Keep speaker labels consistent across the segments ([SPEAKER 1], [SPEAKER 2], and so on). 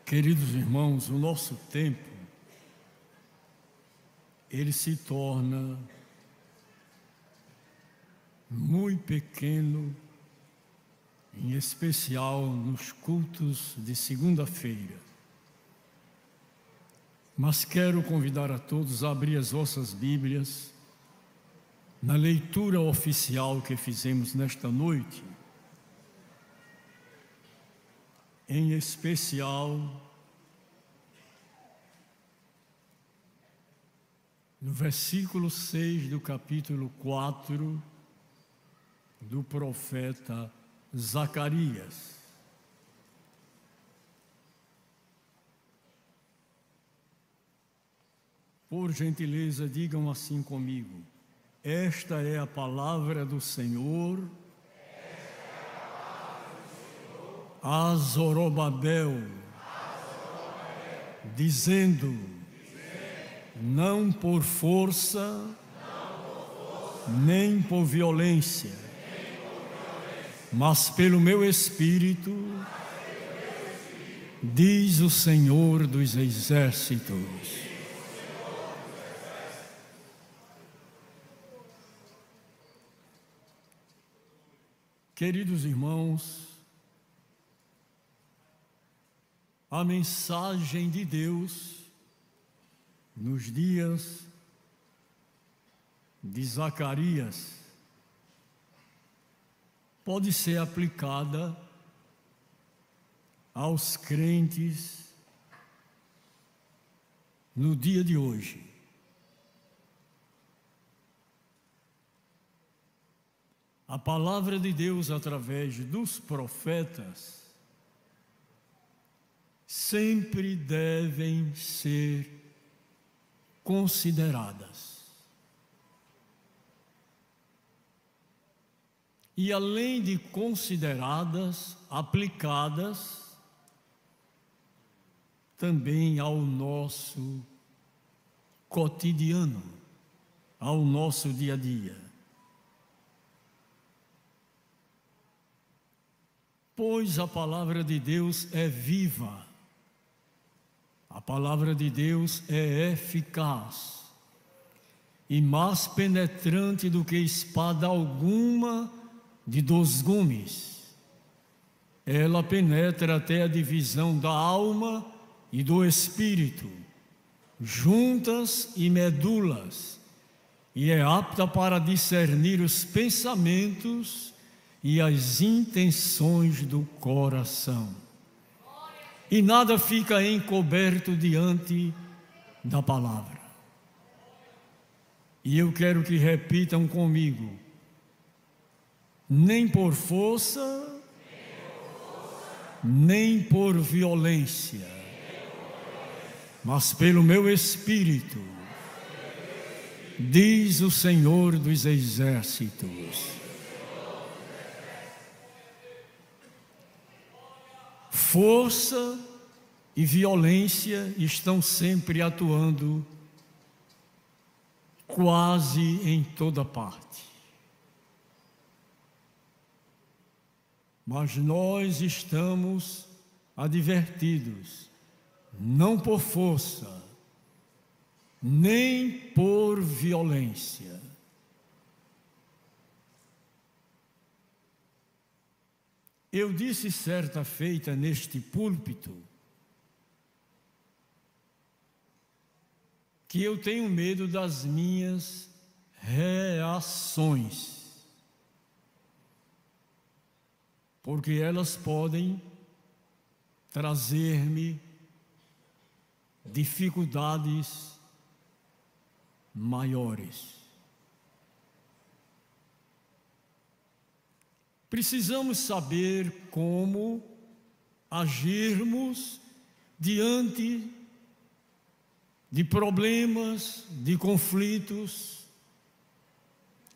[SPEAKER 1] Queridos irmãos, o nosso tempo, ele se torna muito pequeno, em especial nos cultos de segunda-feira. Mas quero convidar a todos a abrir as vossas Bíblias na leitura oficial que fizemos nesta noite, em especial no versículo 6 do capítulo 4 do profeta Zacarias. Por gentileza, digam assim comigo: esta é a palavra do Senhor a Zorobabel, dizendo: não por força, nem por violência, mas pelo meu Espírito, diz o Senhor dos Exércitos. Queridos irmãos, a mensagem de Deus nos dias de Zacarias pode ser aplicada aos crentes no dia de hoje. A palavra de Deus através dos profetas sempre devem ser consideradas. E além de consideradas, aplicadas também ao nosso cotidiano, ao nosso dia a dia. Pois a palavra de Deus é viva, a palavra de Deus é eficaz e mais penetrante do que espada alguma de 2 gumes. Ela penetra até a divisão da alma e do espírito, juntas e medulas, e é apta para discernir os pensamentos e as intenções do coração. E nada fica encoberto diante da palavra. E eu quero que repitam comigo: nem por força, nem por violência, mas pelo meu Espírito, diz o Senhor dos Exércitos. Força e violência estão sempre atuando quase em toda parte. Mas nós estamos advertidos, não por força, nem por violência. Eu disse certa feita neste púlpito que eu tenho medo das minhas reações, porque elas podem trazer-me dificuldades maiores. Precisamos saber como agirmos diante de problemas, de conflitos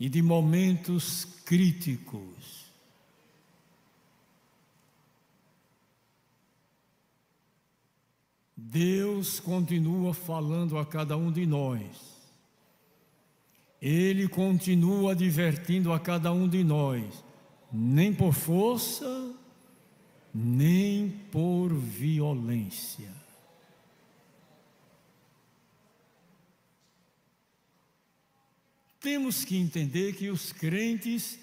[SPEAKER 1] e de momentos críticos. Deus continua falando a cada um de nós. Ele continua advertindo a cada um de nós: nem por força, nem por violência. violência. Temos que entender que os crentes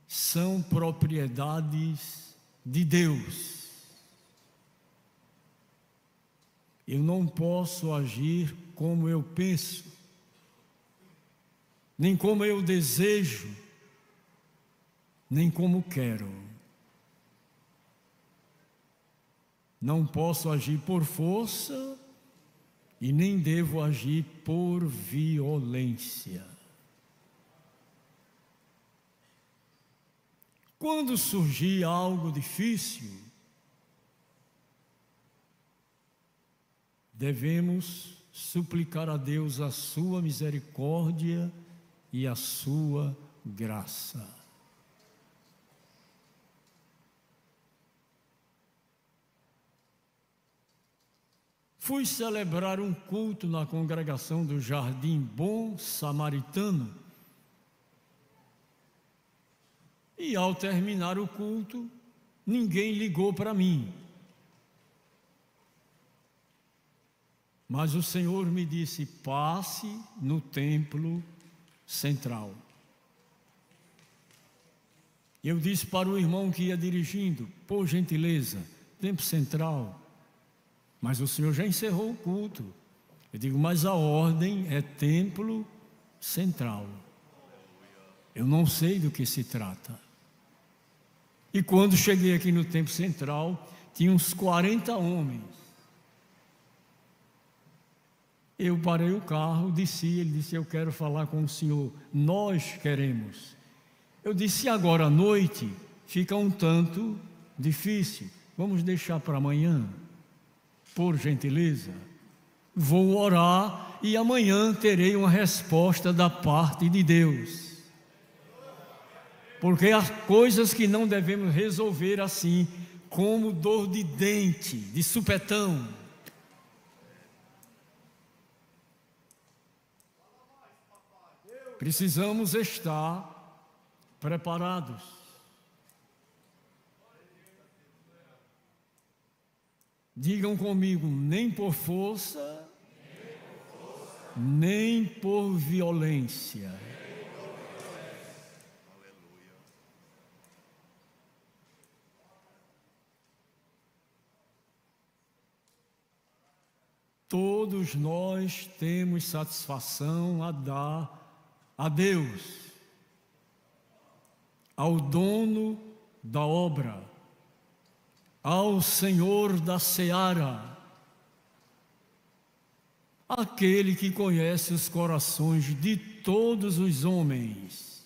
[SPEAKER 1] são propriedades de Deus. Eu não posso agir como eu penso, nem como eu desejo, nem como quero. Não posso agir por força e nem devo agir por violência. Quando surgir algo difícil, devemos suplicar a Deus a sua misericórdia e a sua graça. Fui celebrar um culto na congregação do Jardim Bom Samaritano. E ao terminar o culto, ninguém ligou para mim. Mas o Senhor me disse: passe no templo central. Eu disse para o irmão que ia dirigindo: por gentileza, templo central. Mas o Senhor já encerrou o culto. Eu digo: mas a ordem é templo central. Eu não sei do que se trata. E quando cheguei aqui no templo central, tinha uns 40 homens. Eu parei o carro, desci, ele disse: eu quero falar com o senhor. Nós queremos. Eu disse: agora à noite fica um tanto difícil. Vamos deixar para amanhã, por gentileza. Vou orar e amanhã terei uma resposta da parte de Deus. Porque há coisas que não devemos resolver assim, como dor de dente, de supetão. Precisamos estar preparados. Digam comigo: nem por força, nem por violência. Todos nós temos satisfação a dar a Deus, ao dono da obra, ao Senhor da seara, aquele que conhece os corações de todos os homens.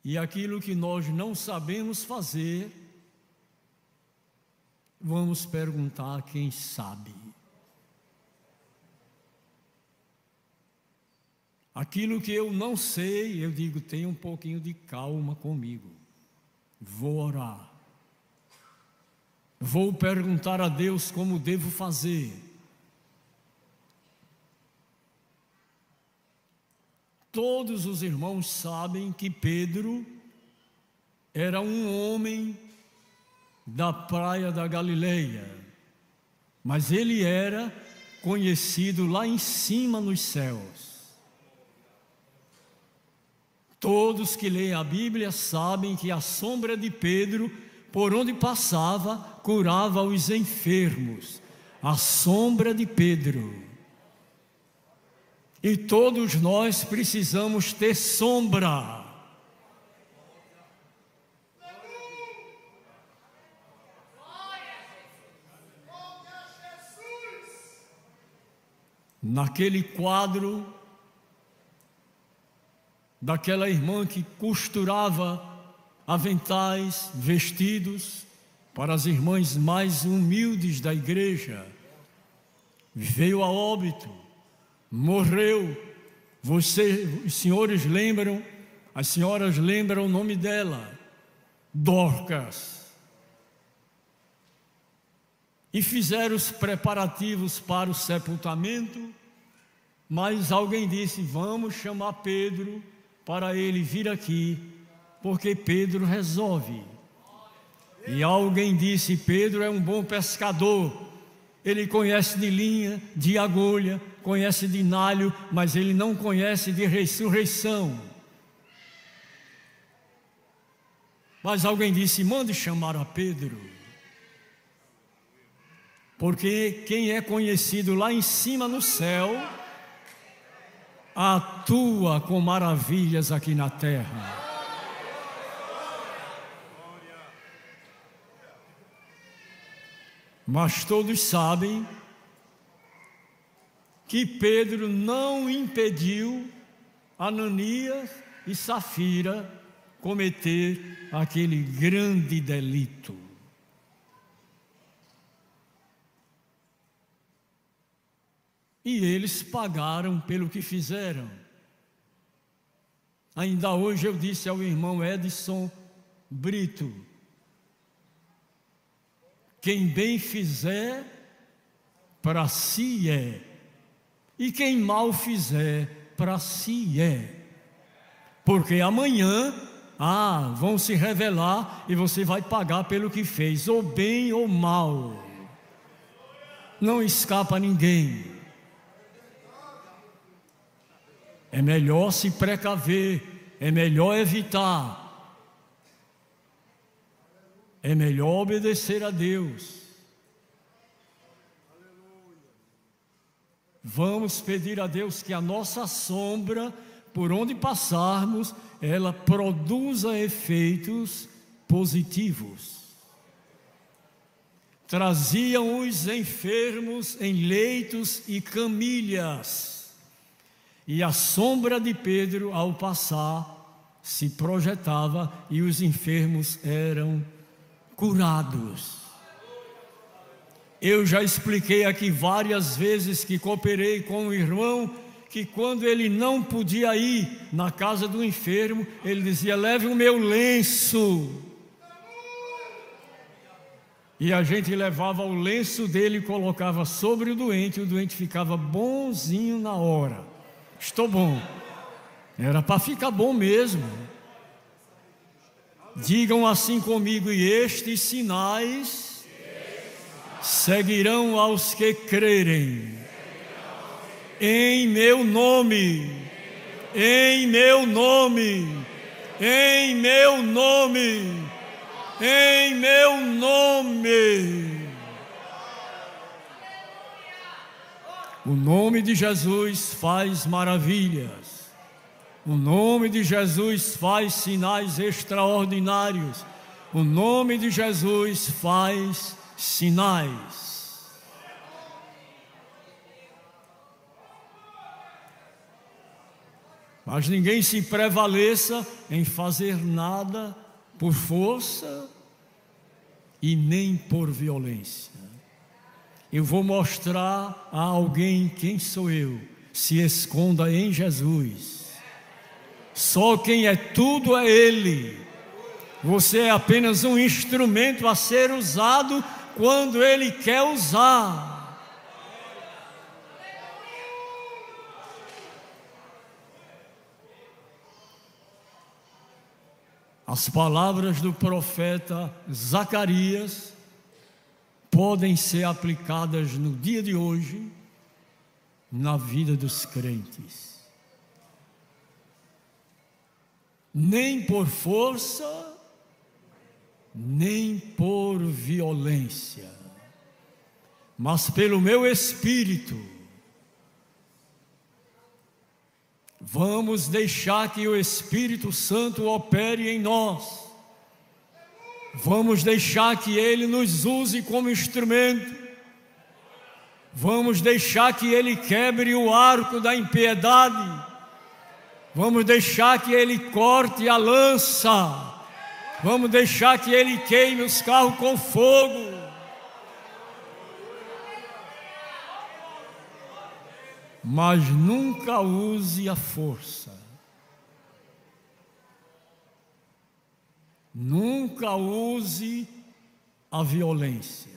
[SPEAKER 1] E aquilo que nós não sabemos fazer, vamos perguntar a quem sabe. Aquilo que eu não sei, eu digo: tenha um pouquinho de calma comigo. Vou orar. Vou perguntar a Deus como devo fazer. Todos os irmãos sabem que Pedro era um homem da praia da Galileia, mas ele era conhecido lá em cima nos céus. Todos que leem a Bíblia sabem que a sombra de Pedro, por onde passava, curava os enfermos. A sombra de Pedro. E todos nós precisamos ter sombra. Naquele quadro daquela irmã que costurava aventais, vestidos para as irmãs mais humildes da igreja, veio a óbito, morreu. Os senhores lembram, as senhoras lembram o nome dela, Dorcas. E fizeram os preparativos para o sepultamento, mas alguém disse: vamos chamar Pedro para ele vir aqui, porque Pedro resolve. E alguém disse: Pedro é um bom pescador, ele conhece de linha, de agulha, conhece de nalho, mas ele não conhece de ressurreição. Mas alguém disse: mande chamar a Pedro, porque quem é conhecido lá em cima no céu atua com maravilhas aqui na terra. Mas todos sabem que Pedro não impediu Ananias e Safira cometer aquele grande delito. E eles pagaram pelo que fizeram. Ainda hoje eu disse ao irmão Edson Brito: quem bem fizer, para si é, e quem mal fizer, para si é. Porque amanhã, vão se revelar e você vai pagar pelo que fez, ou bem ou mal. Não escapa ninguém. É melhor se precaver, é melhor evitar. É melhor obedecer a Deus. Vamos pedir a Deus que a nossa sombra, por onde passarmos, ela produza efeitos positivos. Traziam os enfermos em leitos e camilhas, e a sombra de Pedro, ao passar, se projetava e os enfermos eram curados. Eu já expliquei aqui várias vezes que cooperei com um irmão que, quando ele não podia ir na casa do enfermo, ele dizia: leve o meu lenço. E a gente levava o lenço dele e colocava sobre o doente ficava bonzinho na hora. Estou bom. Era para ficar bom mesmo. Digam assim comigo: e estes sinais seguirão aos que crerem. Em meu nome, em meu nome, em meu nome, em meu nome. O nome de Jesus faz maravilhas. O nome de Jesus faz sinais extraordinários. O nome de Jesus faz sinais. Mas ninguém se prevaleça em fazer nada por força e nem por violência. Eu vou mostrar a alguém quem sou eu. Se esconda em Jesus. Só quem é tudo é Ele. Você é apenas um instrumento a ser usado quando Ele quer usar. As palavras do profeta Zacarias podem ser aplicadas no dia de hoje na vida dos crentes. Nem por força, nem por violência, mas pelo meu Espírito. Vamos deixar que o Espírito Santo opere em nós. Vamos deixar que Ele nos use como instrumento. Vamos deixar que Ele quebre o arco da impiedade. Vamos deixar que Ele corte a lança. Vamos deixar que Ele queime os carros com fogo. Mas nunca use a força. Nunca use a violência.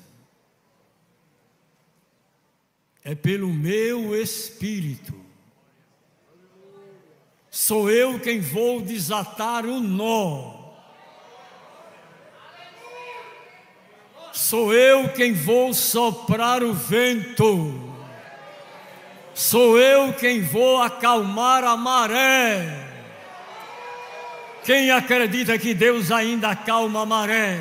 [SPEAKER 1] É pelo meu Espírito. Sou eu quem vou desatar o nó. Sou eu quem vou soprar o vento. Sou eu quem vou acalmar a maré. Quem acredita que Deus ainda acalma a maré?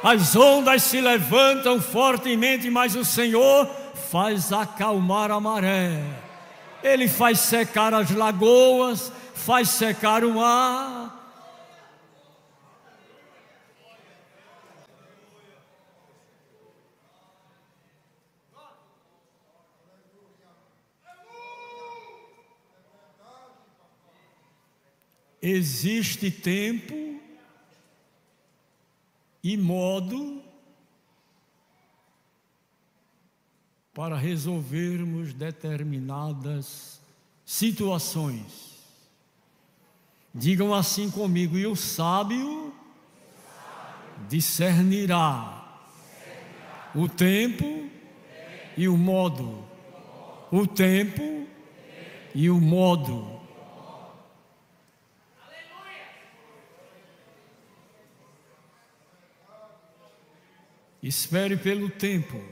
[SPEAKER 1] As ondas se levantam fortemente, mas o Senhor faz acalmar a maré. Ele faz secar as lagoas, faz secar o mar. Existe tempo e modo para resolvermos determinadas situações. Digam assim comigo: e o sábio discernirá o tempo e o modo. O tempo e o modo. Espere pelo tempo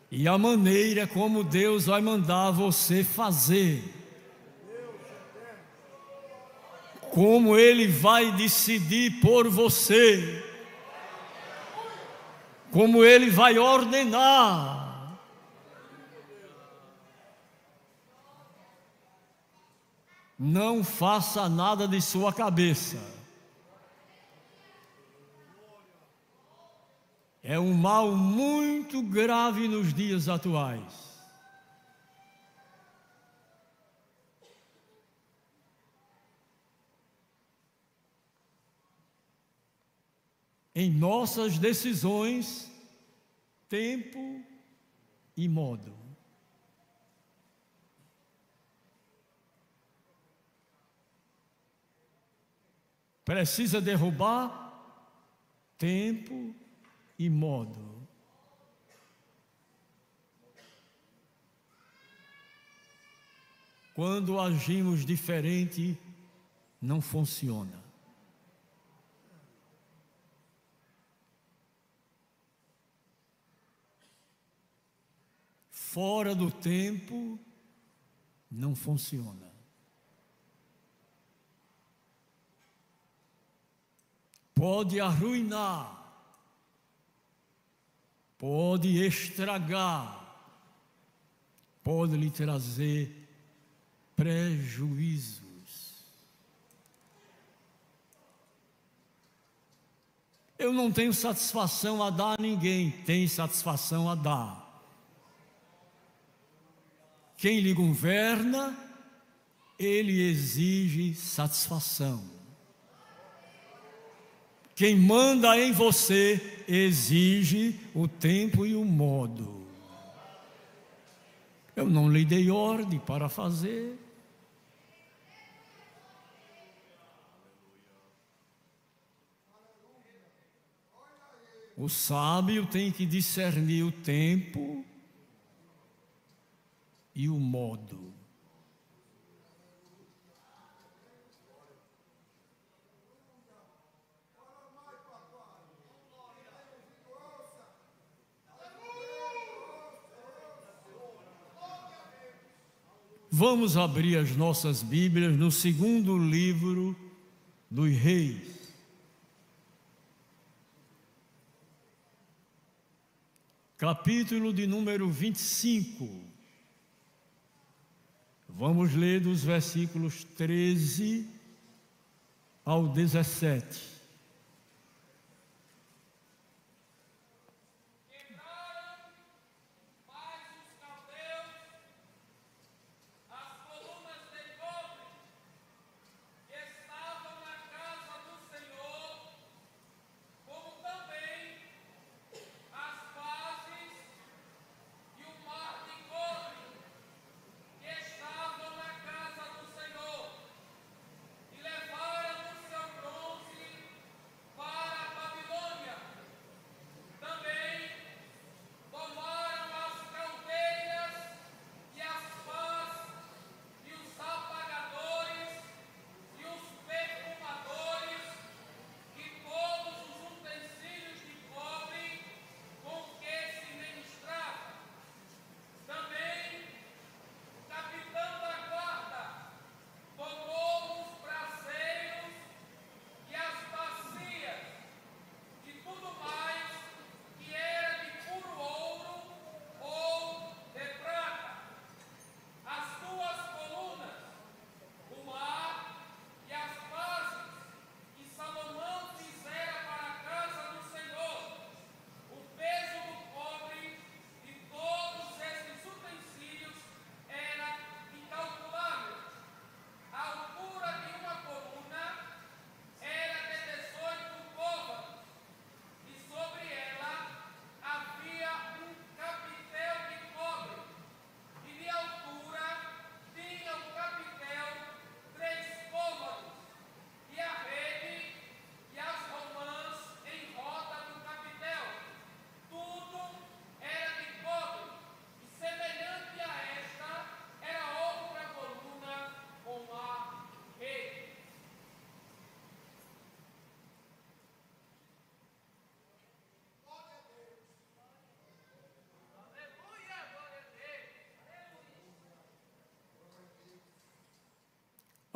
[SPEAKER 1] e a maneira como Deus vai mandar você fazer. Como Ele vai decidir por você. Como Ele vai ordenar. Não faça nada de sua cabeça. É um mal muito grave nos dias atuais. Em nossas decisões, tempo e modo. Precisa derrubar tempo e modo. Quando agimos diferente, não funciona. Fora do tempo, não funciona. Pode arruinar. Pode estragar, pode lhe trazer prejuízos. Eu não tenho satisfação a dar a ninguém, tem satisfação a dar. Quem lhe governa, ele exige satisfação. Quem manda em você exige o tempo e o modo. Eu não lhe dei ordem para fazer. O sábio tem que discernir o tempo e o modo. Vamos abrir as nossas Bíblias no segundo livro dos Reis. Capítulo de número 25. Vamos ler dos versículos 13 ao 17.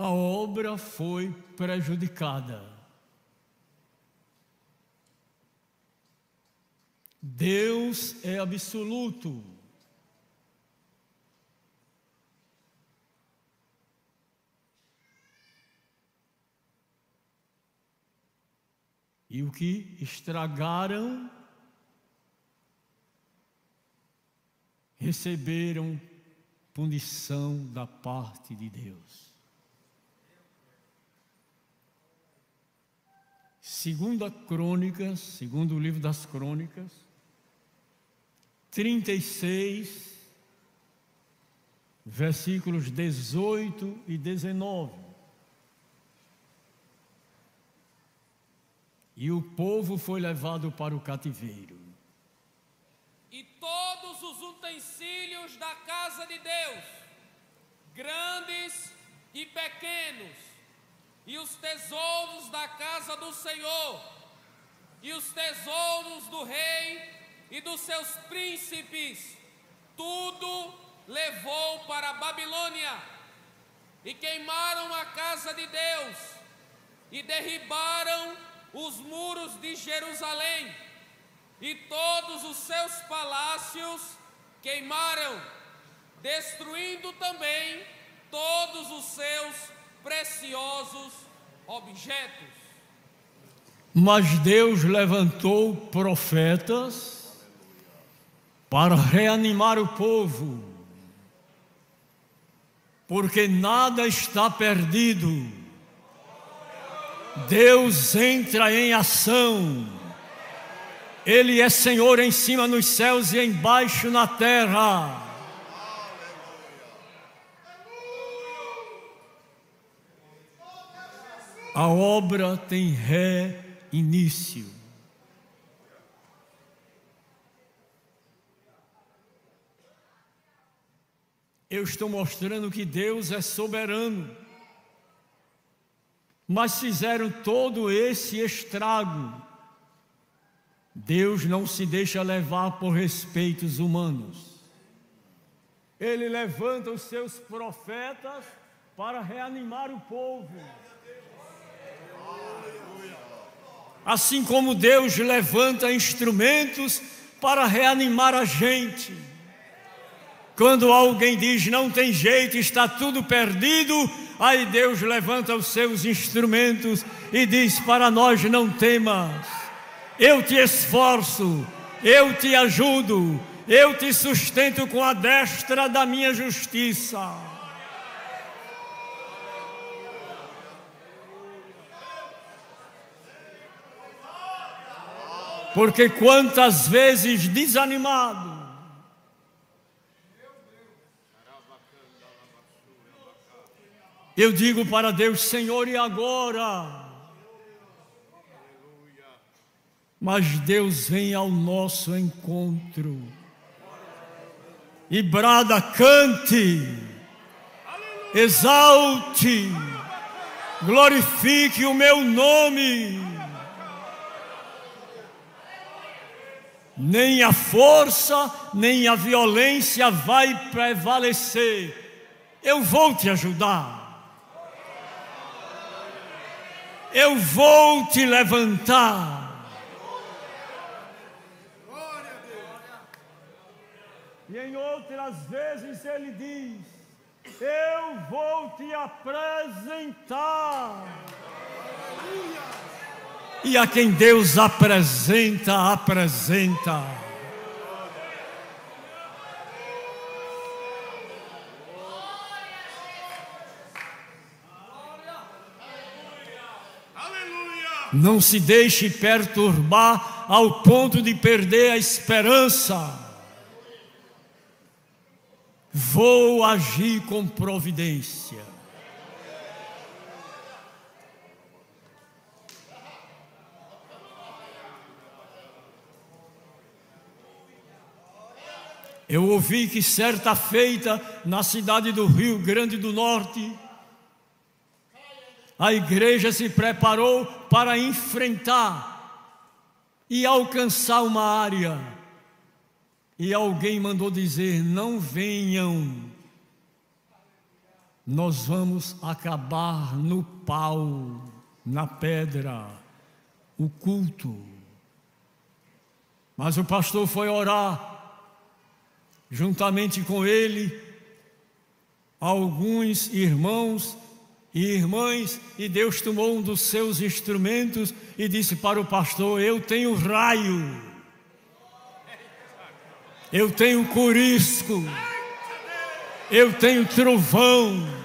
[SPEAKER 1] a obra foi prejudicada. Deus é absoluto. E o que estragaram, receberam punição da parte de Deus. Segunda Crônicas, segundo o livro das Crônicas, 36, versículos 18 e 19. E o povo foi levado para o cativeiro.
[SPEAKER 2] E todos os utensílios da casa de Deus, grandes e pequenos, e os tesouros da casa do Senhor, e os tesouros do rei e dos seus príncipes, tudo levou para a Babilônia, e queimaram a casa de Deus, e derribaram os muros de Jerusalém, e todos os seus palácios queimaram, destruindo também todos os seus preciosos objetos.
[SPEAKER 1] Mas Deus levantou profetas para reanimar o povo, porque nada está perdido. Deus entra em ação. Ele é Senhor em cima nos céus e embaixo na terra. A obra tem reinício. Eu estou mostrando que Deus é soberano. Mas fizeram todo esse estrago. Deus não se deixa levar por respeitos humanos. Ele levanta os seus profetas para reanimar o povo. Assim como Deus levanta instrumentos para reanimar a gente. Quando alguém diz não tem jeito, está tudo perdido, aí Deus levanta os seus instrumentos e diz para nós: não temas, eu te esforço, eu te ajudo, eu te sustento com a destra da minha justiça. Porque quantas vezes desanimado, eu digo para Deus: Senhor, e agora? Mas Deus vem ao nosso encontro e brada: cante, exalte, glorifique o meu nome. Nem a força, nem a violência vai prevalecer. Eu vou te ajudar. Eu vou te levantar. E em outras vezes ele diz: eu vou te apresentar. E a quem Deus apresenta, apresenta. Não se deixe perturbar ao ponto de perder a esperança. Vou agir com providência. Eu ouvi que certa feita na cidade do Rio Grande do Norte, a igreja se preparou para enfrentar e alcançar uma área. E alguém mandou dizer: não venham. nós vamos acabar no pau, na pedra, o culto. Mas o pastor foi orar, juntamente com ele, alguns irmãos e irmãs, e Deus tomou um dos seus instrumentos e disse para o pastor: eu tenho raio, eu tenho corisco, eu tenho trovão.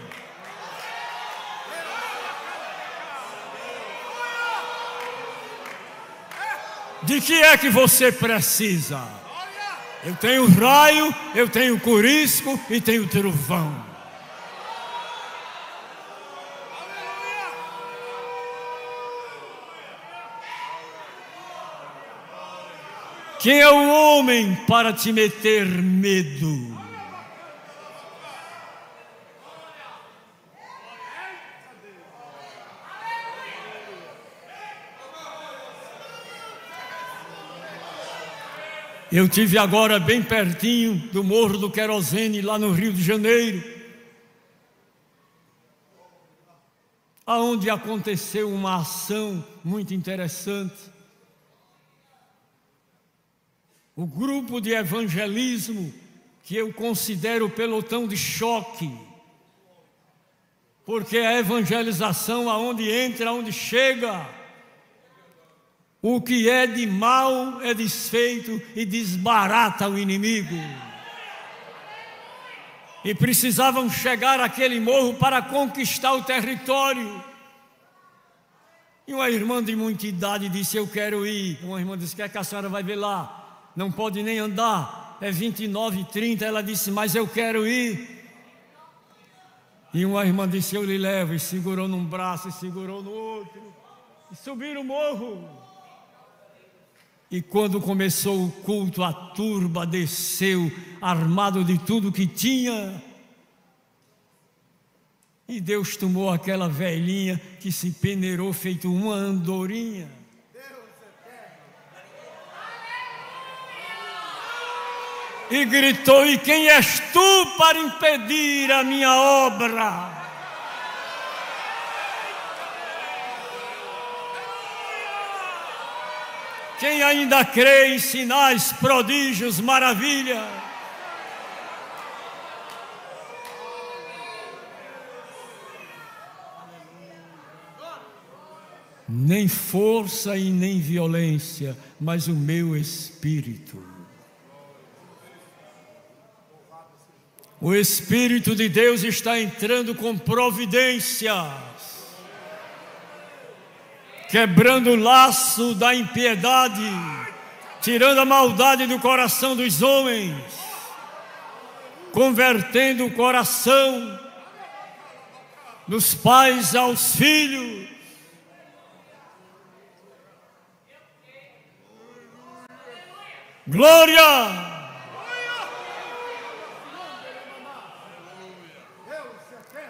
[SPEAKER 1] De que é que você precisa? Eu tenho raio, eu tenho corisco e tenho trovão. Quem é o homem para te meter medo? Eu tive agora bem pertinho do Morro do Querosene, lá no Rio de Janeiro, aonde aconteceu uma ação muito interessante. O grupo de evangelismo, que eu considero o pelotão de choque, porque a evangelização aonde entra, aonde chega, o que é de mal é desfeito e desbarata o inimigo. E precisavam chegar àquele morro para conquistar o território. E uma irmã de muita idade disse: eu quero ir. Uma irmã disse: que é que a senhora vai ver lá? Não pode nem andar, é 29h30. Ela disse: mas eu quero ir. E uma irmã disse: eu lhe levo. E segurou num braço e segurou no outro. E subiram o morro. E quando começou o culto, a turba desceu, armado de tudo que tinha. E Deus tomou aquela velhinha que se peneirou feito uma andorinha. E gritou: e quem és tu para impedir a minha obra? Quem ainda crê em sinais, prodígios, maravilha? Nem força e nem violência, mas o meu Espírito. O Espírito de Deus está entrando com providência, quebrando o laço da impiedade, tirando a maldade do coração dos homens, convertendo o coração dos pais aos filhos. Glória!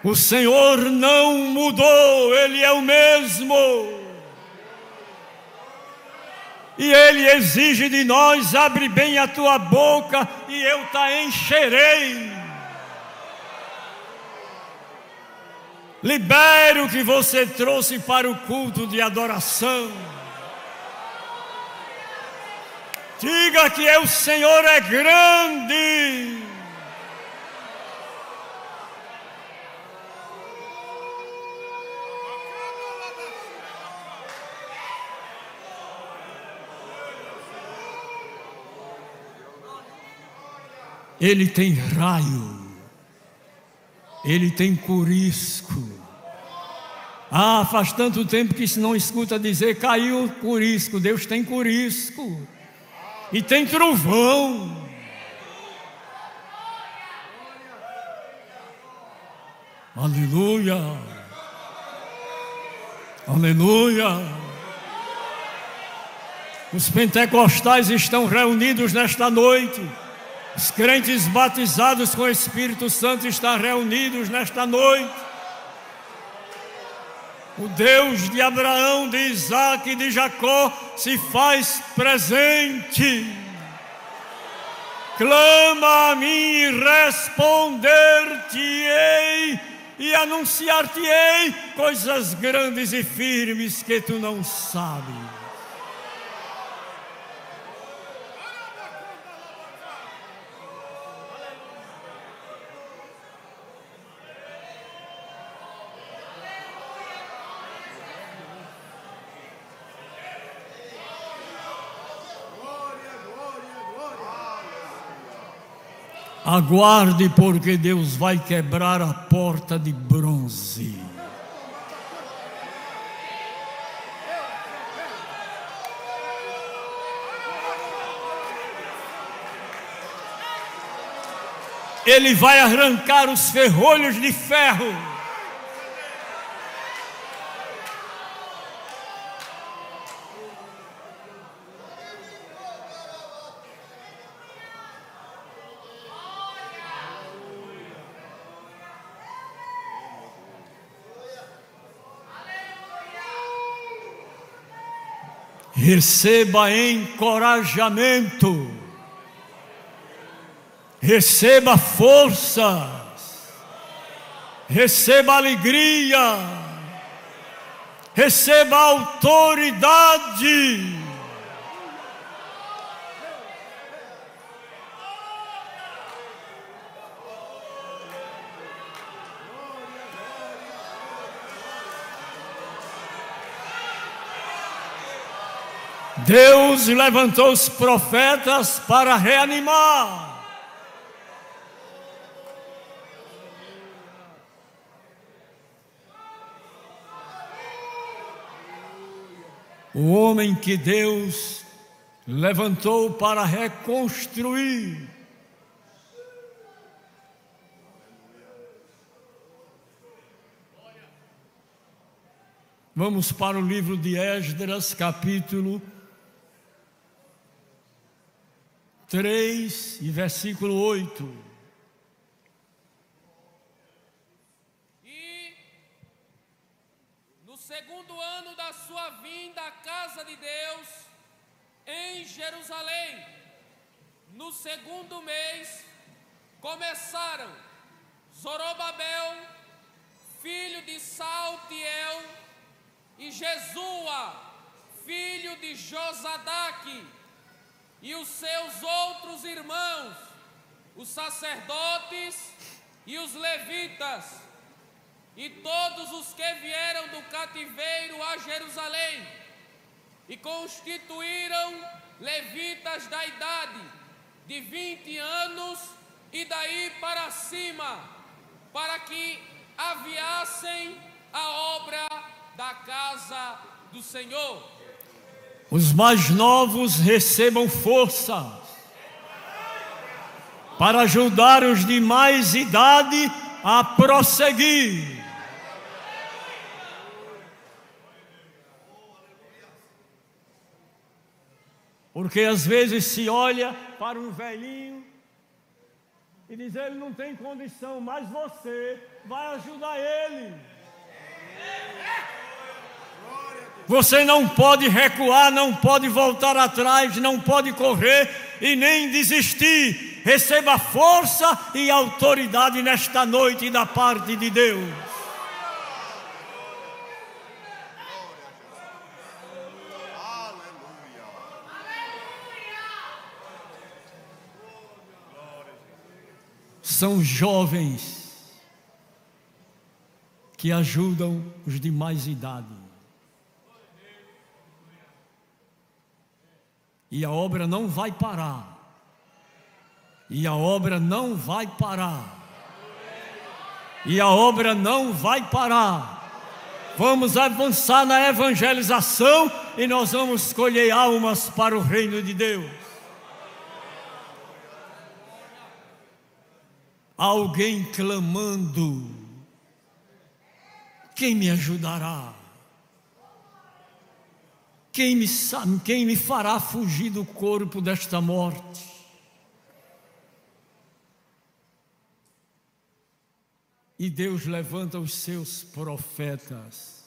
[SPEAKER 1] O Senhor não mudou, Ele é o mesmo. E Ele exige de nós: abre bem a tua boca e eu te encherei. Libere o que você trouxe para o culto de adoração. Diga que o Senhor é grande. Ele tem raio, Ele tem corisco. Ah, faz tanto tempo que se não escuta dizer: caiu o corisco. Deus tem corisco e tem trovão. Aleluia, aleluia. Os pentecostais estão reunidos nesta noite. Os crentes batizados com o Espírito Santo estão reunidos nesta noite. O Deus de Abraão, de Isaac e de Jacó se faz presente. Clama a mim e responder-te-ei, e anunciar-te-ei coisas grandes e firmes que tu não sabes. Aguarde, porque Deus vai quebrar a porta de bronze. Ele vai arrancar os ferrolhos de ferro. Receba encorajamento, receba forças, receba alegria, receba autoridade. Deus levantou os profetas para reanimar. O homem que Deus levantou para reconstruir. Vamos para o livro de Esdras, capítulo 3 e versículo 8.
[SPEAKER 2] E no segundo ano da sua vinda à casa de Deus, em Jerusalém, no segundo mês, começaram Zorobabel, filho de Saltiel, e Jesua, filho de Josadaque, e os seus outros irmãos, os sacerdotes e os levitas, e todos os que vieram do cativeiro a Jerusalém, e constituíram levitas da idade de 20 anos e daí para cima, para que aviassem a obra da casa do Senhor.
[SPEAKER 1] Os mais novos recebam força para ajudar os de mais idade a prosseguir. Porque às vezes se olha para um velhinho e diz: ele não tem condição, mas você vai ajudar ele. Você não pode recuar, não pode voltar atrás, não pode correr e nem desistir. Receba força e autoridade nesta noite da parte de Deus. São jovens que ajudam os de mais idade. E a obra não vai parar. E a obra não vai parar. E a obra não vai parar. Vamos avançar na evangelização e nós vamos colher almas para o reino de Deus. Alguém clamando: quem me ajudará? Quem me fará fugir do corpo desta morte? E Deus levanta os seus profetas.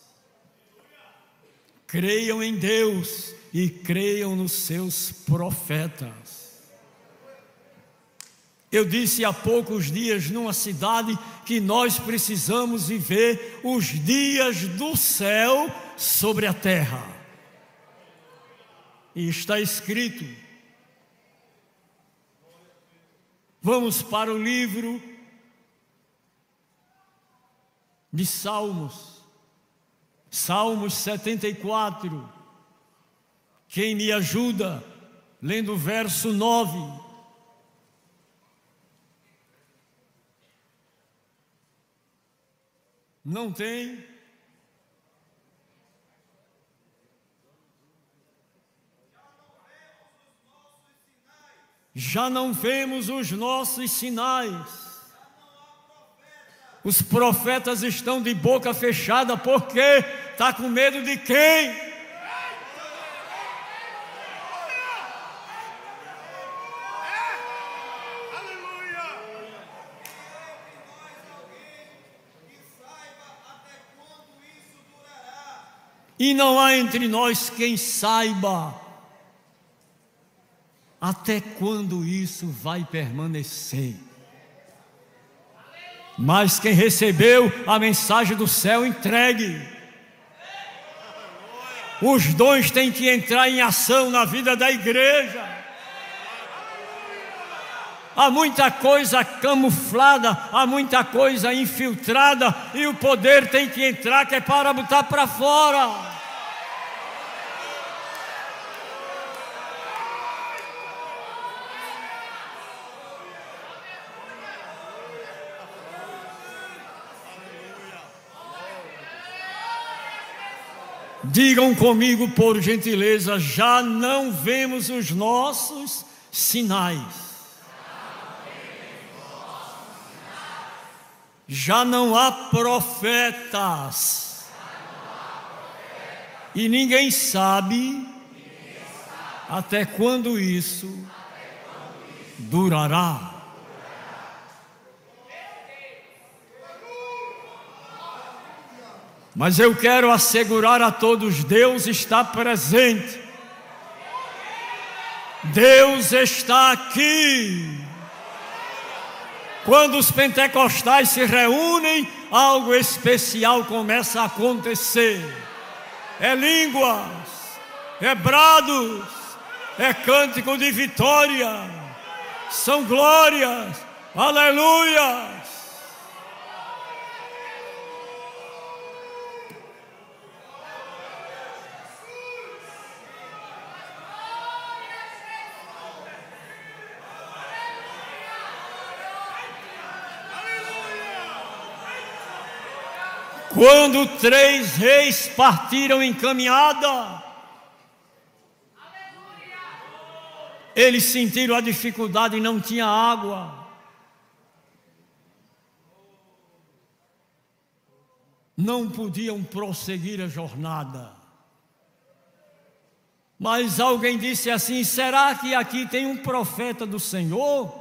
[SPEAKER 1] Creiam em Deus e creiam nos seus profetas. Eu disse há poucos dias numa cidade que nós precisamos viver os dias do céu sobre a terra. E está escrito. Vamos para o livro de Salmos, Salmos 74. Quem me ajuda? Lendo o verso 9. Não tem? Já não vemos os nossos sinais. Os profetas estão de boca fechada, porque está com medo de quem? E não há entre nós quem saiba até quando isso vai permanecer. Mas quem recebeu a mensagem do céu, entregue. Os dons têm que entrar em ação na vida da igreja. Há muita coisa camuflada, há muita coisa infiltrada, e o poder tem que entrar, que é para botar para fora. Digam comigo, por gentileza, já não vemos os nossos sinais. Já não há profetas. E ninguém sabe até quando isso durará. Mas eu quero assegurar a todos, Deus está presente. Deus está aqui. Quando os pentecostais se reúnem, algo especial começa a acontecer. É línguas, é brados, é cântico de vitória, são glórias, aleluia. Quando 3 reis partiram em caminhada, eles sentiram a dificuldade e não tinha água. Não podiam prosseguir a jornada. Mas alguém disse assim: será que aqui tem um profeta do Senhor?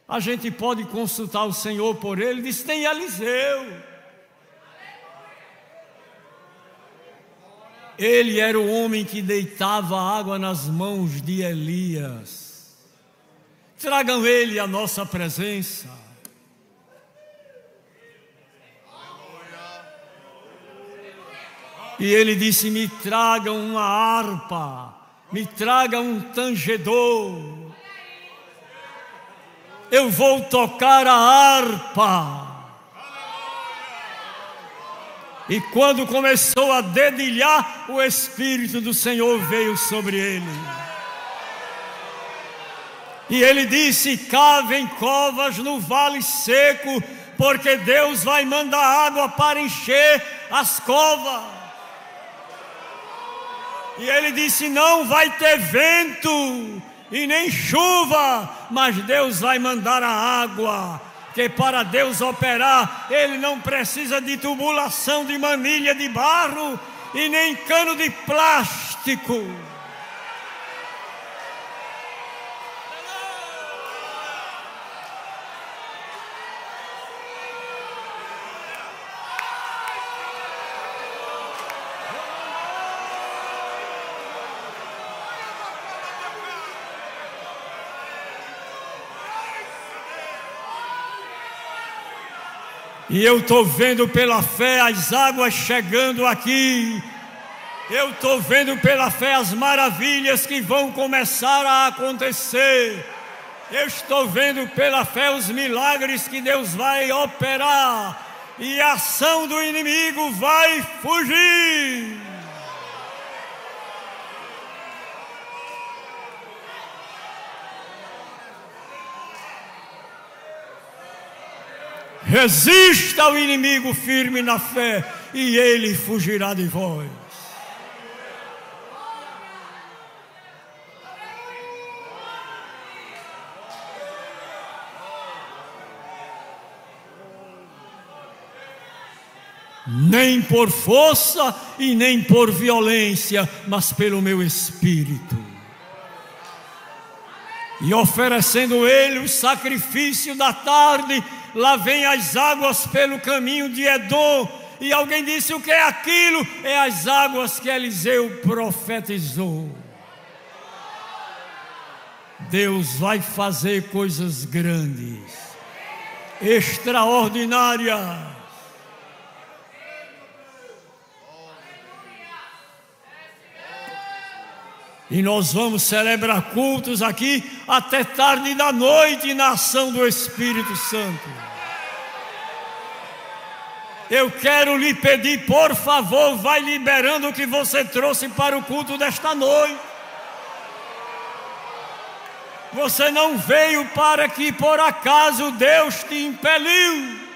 [SPEAKER 1] A gente pode consultar o Senhor por ele. Disse: tem Eliseu. Ele era o homem que deitava água nas mãos de Elias. Tragam ele à nossa presença. E ele disse: me tragam uma harpa, me tragam um tangedor. Eu vou tocar a harpa. E quando começou a dedilhar, o Espírito do Senhor veio sobre ele. E ele disse: cavem covas no vale seco, porque Deus vai mandar água para encher as covas. E ele disse: não vai ter vento e nem chuva, mas Deus vai mandar a água. Que para Deus operar, Ele não precisa de tubulação de manilha de barro e nem cano de plástico. E eu estou vendo pela fé as águas chegando aqui. Eu estou vendo pela fé as maravilhas que vão começar a acontecer. Eu estou vendo pela fé os milagres que Deus vai operar. E a ação do inimigo vai fugir. Resista ao inimigo firme na fé, e ele fugirá de vós. Nem por força e nem por violência, mas pelo meu Espírito. E oferecendo ele o sacrifício da tarde, lá vem as águas pelo caminho de Edom. E alguém disse: o que é aquilo? É as águas que Eliseu profetizou. Deus vai fazer coisas grandes, extraordinárias. E nós vamos celebrar cultos aqui até tarde da noite na ação do Espírito Santo. Eu quero lhe pedir, por favor, vai liberando o que você trouxe para o culto desta noite. Você não veio para que por acaso Deus te impeliu.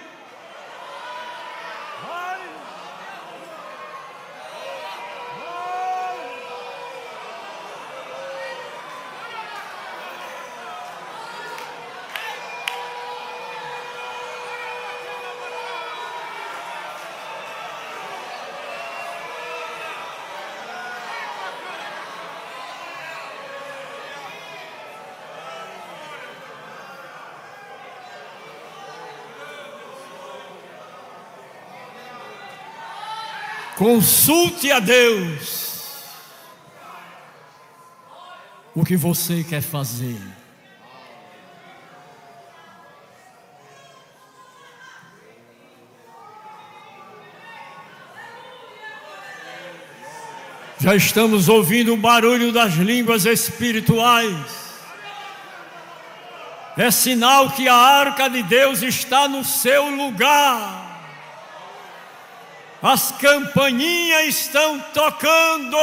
[SPEAKER 1] Consulte a Deus o que você quer fazer. Já estamos ouvindo o barulho das línguas espirituais. É sinal que a arca de Deus está no seu lugar. As campainhas estão tocando.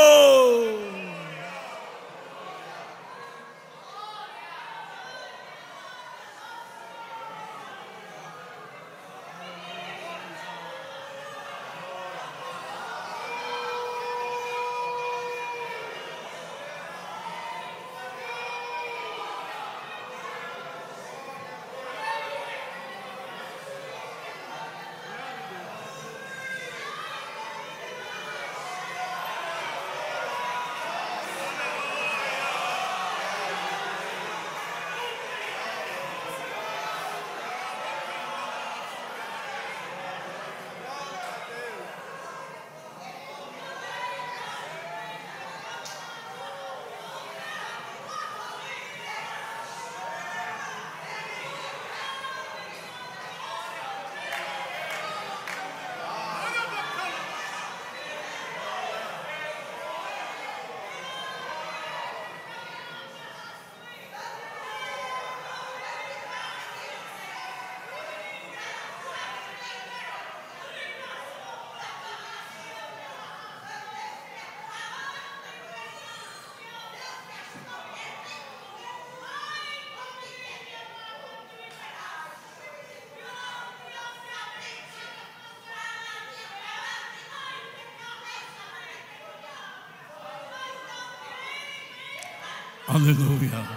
[SPEAKER 1] Aleluia,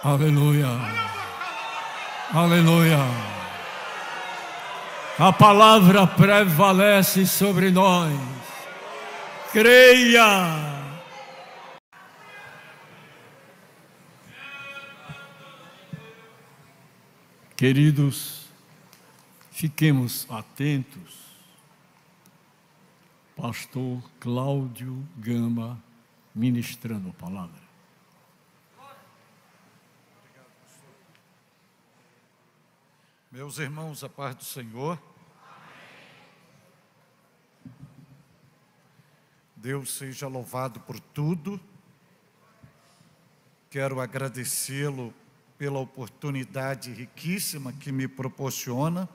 [SPEAKER 1] aleluia, aleluia. A palavra prevalece sobre nós. Creia. Queridos, fiquemos atentos. Pastor Cláudio Gama ministrando a palavra.
[SPEAKER 3] Meus irmãos, a paz do Senhor. Deus seja louvado por tudo. Quero agradecê-lo pela oportunidade riquíssima que me proporciona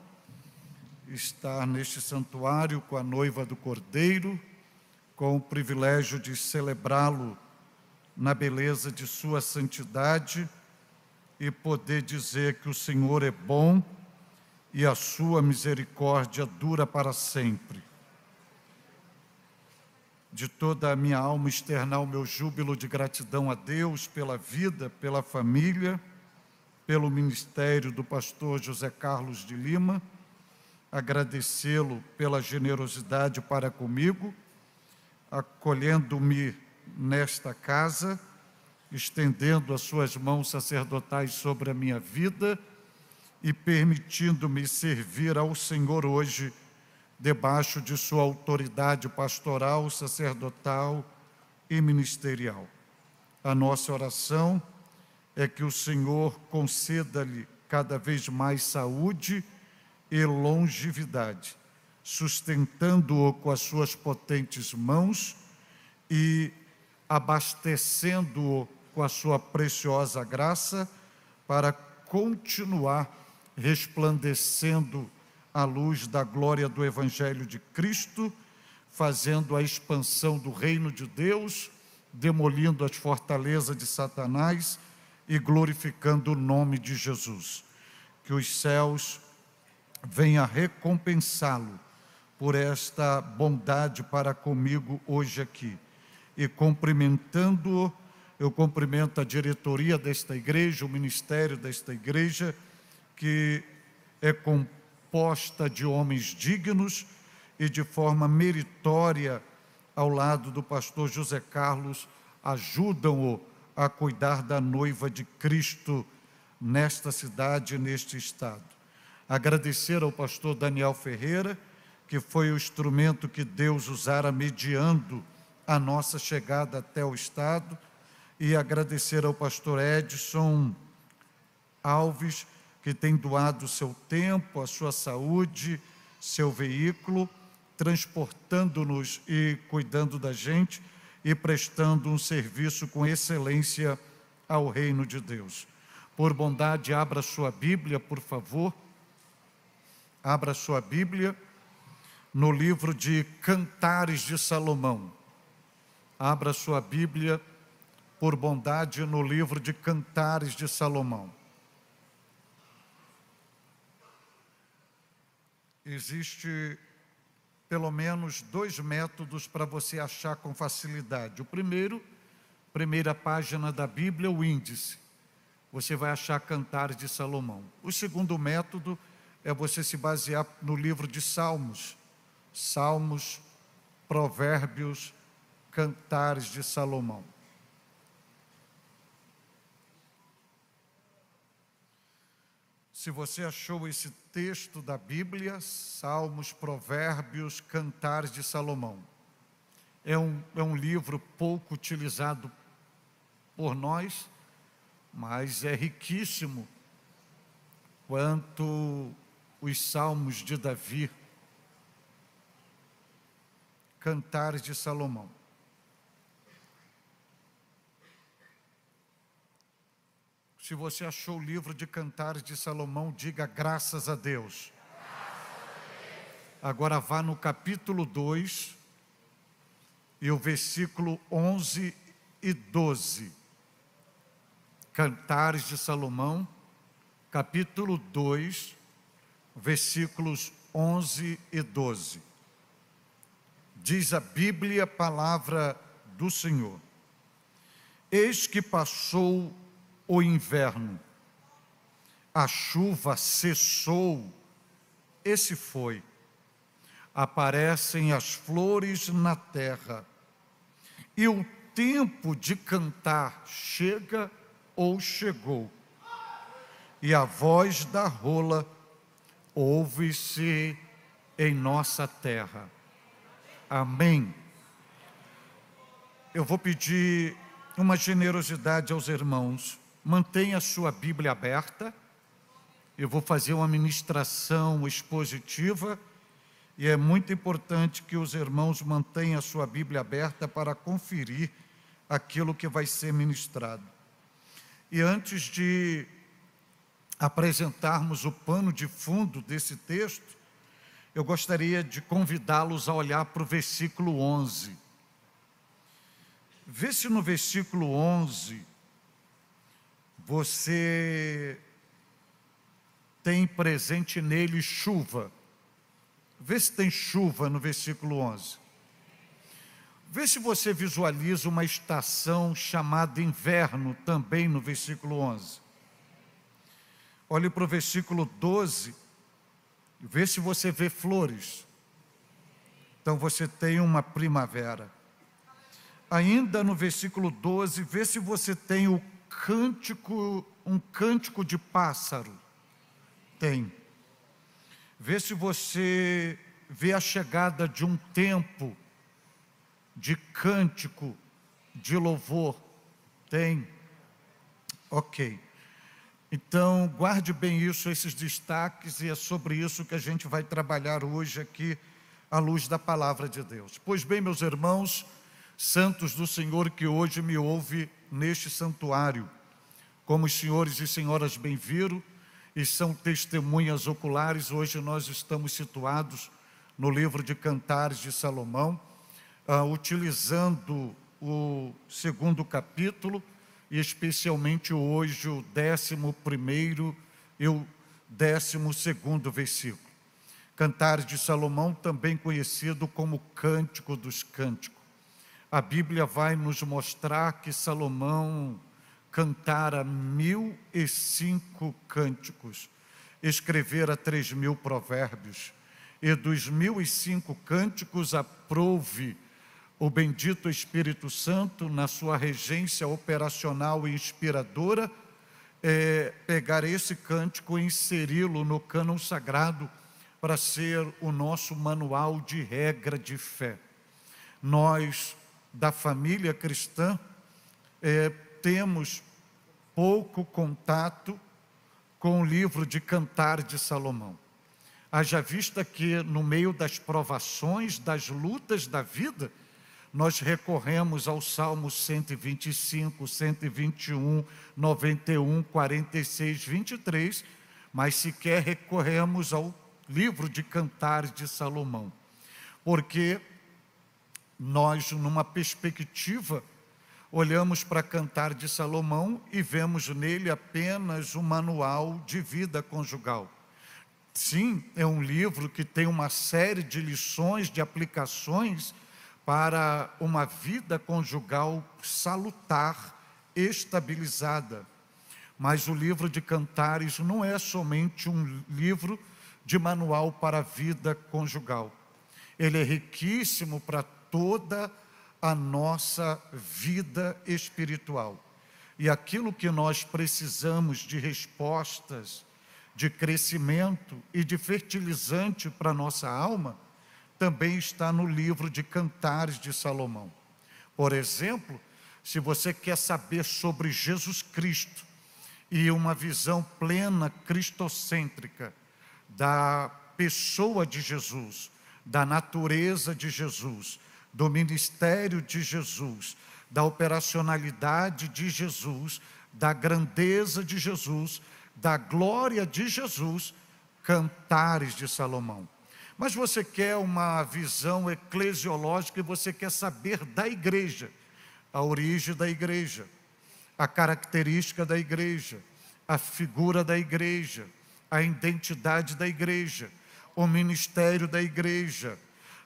[SPEAKER 3] estar neste santuário com a noiva do Cordeiro, com o privilégio de celebrá-lo na beleza de sua santidade e poder dizer que o Senhor é bom e a sua misericórdia dura para sempre. De toda a minha alma externar o meu júbilo de gratidão a Deus pela vida, pela família, pelo ministério do pastor José Carlos de Lima, agradecê-lo pela generosidade para comigo, acolhendo-me nesta casa, estendendo as suas mãos sacerdotais sobre a minha vida e permitindo-me servir ao Senhor hoje, debaixo de sua autoridade pastoral, sacerdotal e ministerial. A nossa oração é que o Senhor conceda-lhe cada vez mais saúde e longevidade, sustentando-o com as suas potentes mãos e abastecendo-o com a sua preciosa graça para continuar resplandecendo a luz da glória do Evangelho de Cristo, fazendo a expansão do reino de Deus, demolindo as fortalezas de Satanás e glorificando o nome de Jesus. Que os céus venham recompensá-lo por esta bondade para comigo hoje aqui. E cumprimentando-o, eu cumprimento a diretoria desta igreja, o ministério desta igreja, que é composta de homens dignos e de forma meritória, ao lado do pastor José Carlos, ajudam-o a cuidar da noiva de Cristo nesta cidade e neste estado. Agradecer ao pastor Daniel Ferreira, que foi o instrumento que Deus usara mediando a nossa chegada até o estado, e agradecer ao pastor Edson Alves, que tem doado o seu tempo, a sua saúde, seu veículo, transportando-nos e cuidando da gente e prestando um serviço com excelência ao reino de Deus. Por bondade, abra sua Bíblia, por favor. Abra sua Bíblia no livro de Cantares de Salomão. Abra sua Bíblia, por bondade, no livro de Cantares de Salomão. Existe pelo menos 2 métodos para você achar com facilidade. O primeiro, primeira página da Bíblia, o índice. Você vai achar Cantares de Salomão. O segundo método é você se basear no livro de Salmos. Salmos, Provérbios, Cantares de Salomão. Se você achou esse texto da Bíblia, Salmos, Provérbios, Cantares de Salomão, é um livro pouco utilizado por nós, mas é riquíssimo quanto os Salmos de Davi. Cantares de Salomão. Se você achou o livro de Cantares de Salomão, diga graças a Deus. Agora vá no capítulo 2 e o versículo 11 e 12. Cantares de Salomão, capítulo 2, versículos 11 e 12. Diz a Bíblia, palavra do Senhor: eis que passou o inverno, a chuva cessou, esse foi. Aparecem as flores na terra, e o tempo de cantar chega ou chegou, e a voz da rola ouve-se em nossa terra. Amém. Eu vou pedir uma generosidade aos irmãos. Mantenha a sua Bíblia aberta eu vou fazer uma ministração expositiva e é muito importante que os irmãos mantenham a sua Bíblia aberta para conferir aquilo que vai ser ministrado. E antes de apresentarmos o pano de fundo desse texto, eu gostaria de convidá-los a olhar para o versículo 11. Vê se no versículo 11 você tem presente nele chuva. Vê se tem chuva no versículo 11. Vê se você visualiza uma estação chamada inverno também no versículo 11. Olhe para o versículo 12. Vê se você vê flores. Então você tem uma primavera. Ainda no versículo 12, vê se você tem um cântico de pássaro. Tem. Vê se você vê a chegada de um tempo de cântico, de louvor. Tem. Ok. Então, guarde bem isso, esses destaques, e é sobre isso que a gente vai trabalhar hoje aqui, à luz da palavra de Deus. Pois bem, meus irmãos, santos do Senhor que hoje me ouve neste santuário, como os senhores e senhoras bem viram, e são testemunhas oculares, hoje nós estamos situados no livro de Cantares de Salomão, utilizando o 2º capítulo, e especialmente hoje o 11º e o 12º versículo. Cantares de Salomão, também conhecido como Cântico dos Cânticos. A Bíblia vai nos mostrar que Salomão cantara 1005 cânticos, escrevera 3000 provérbios, e dos 1005 cânticos aprouve o bendito Espírito Santo, na sua regência operacional e inspiradora, pegar esse cântico e inseri-lo no cânon sagrado para ser o nosso manual de regra de fé. Nós, da família cristã, temos pouco contato com o livro de Cantares de Salomão. Haja vista que no meio das provações, das lutas da vida, nós recorremos ao Salmo 125, 121, 91, 46, 23, mas sequer recorremos ao livro de Cantares de Salomão, porque nós, numa perspectiva, olhamos para Cantares de Salomão e vemos nele apenas um manual de vida conjugal. Sim, é um livro que tem uma série de lições, de aplicações para uma vida conjugal salutar, estabilizada. Mas o livro de Cantares não é somente um livro de manual para a vida conjugal. Ele é riquíssimo para toda a nossa vida espiritual. E aquilo que nós precisamos de respostas, de crescimento e de fertilizante para a nossa alma, também está no livro de Cantares de Salomão. Por exemplo, se você quer saber sobre Jesus Cristo e uma visão plena cristocêntrica da pessoa de Jesus, da natureza de Jesus, do ministério de Jesus, da operacionalidade de Jesus, da grandeza de Jesus, da glória de Jesus, Cantares de Salomão. Mas você quer uma visão eclesiológica e você quer saber da igreja, a origem da igreja, a característica da igreja, a figura da igreja, a identidade da igreja, o ministério da igreja,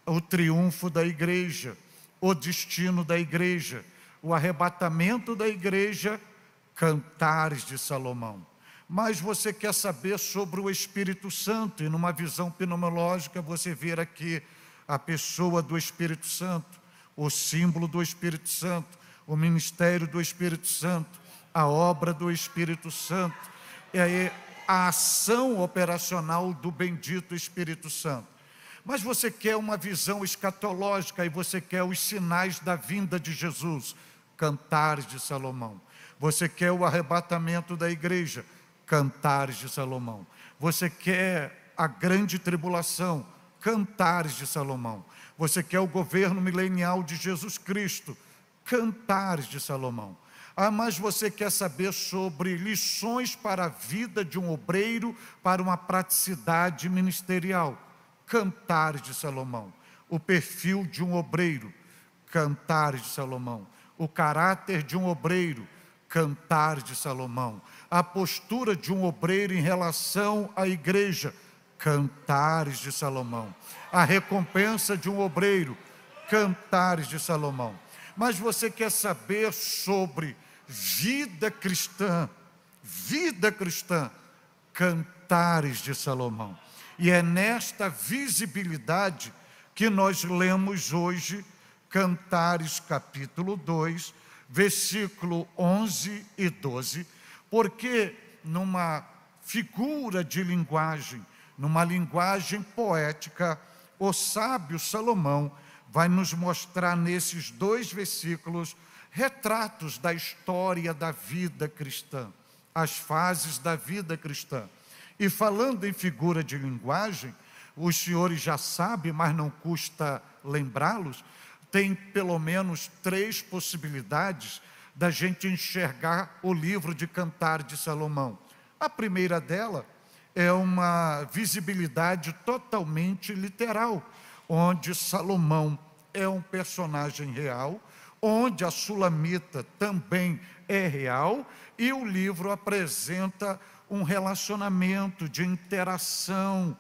[SPEAKER 3] o triunfo da igreja, o destino da igreja, o arrebatamento da igreja, Cantares de Salomão. Mas você quer saber sobre o Espírito Santo, e numa visão pneumológica você vê aqui a pessoa do Espírito Santo, o símbolo do Espírito Santo, o ministério do Espírito Santo, a obra do Espírito Santo, e aí a ação operacional do bendito Espírito Santo. Mas você quer uma visão escatológica e você quer os sinais da vinda de Jesus, Cantares de Salomão. Você quer o arrebatamento da igreja, Cantares de Salomão. Você quer a grande tribulação? Cantares de Salomão. Você quer o governo milenial de Jesus Cristo? Cantares de Salomão. Ah, mas você quer saber sobre lições para a vida de um obreiro, para uma praticidade ministerial? Cantares de Salomão. O perfil de um obreiro? Cantares de Salomão. O caráter de um obreiro? Cantares de Salomão. A postura de um obreiro em relação à igreja? Cantares de Salomão. A recompensa de um obreiro? Cantares de Salomão. Mas você quer saber sobre vida cristã? Vida cristã? Cantares de Salomão. E é nesta visibilidade que nós lemos hoje Cantares capítulo 2, versículo 11 e 12, porque numa figura de linguagem, numa linguagem poética, o sábio Salomão vai nos mostrar nesses 2 versículos retratos da história da vida cristã, as fases da vida cristã. E falando em figura de linguagem, os senhores já sabem, mas não custa lembrá-los, tem pelo menos 3 possibilidades da gente enxergar o livro de Cantares de Salomão. A primeira dela é uma visibilidade totalmente literal, onde Salomão é um personagem real, onde a Sulamita também é real, e o livro apresenta um relacionamento de interação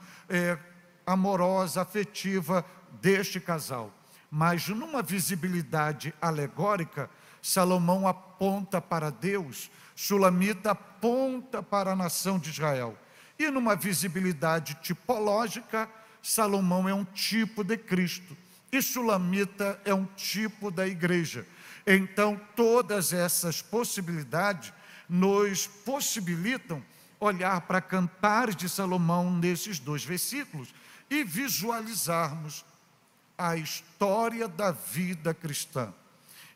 [SPEAKER 3] amorosa, afetiva deste casal. Mas numa visibilidade alegórica, Salomão aponta para Deus, Sulamita aponta para a nação de Israel. E numa visibilidade tipológica, Salomão é um tipo de Cristo e Sulamita é um tipo da igreja. Então, todas essas possibilidades nos possibilitam olhar para Cantares de Salomão nesses 2 versículos e visualizarmos a história da vida cristã.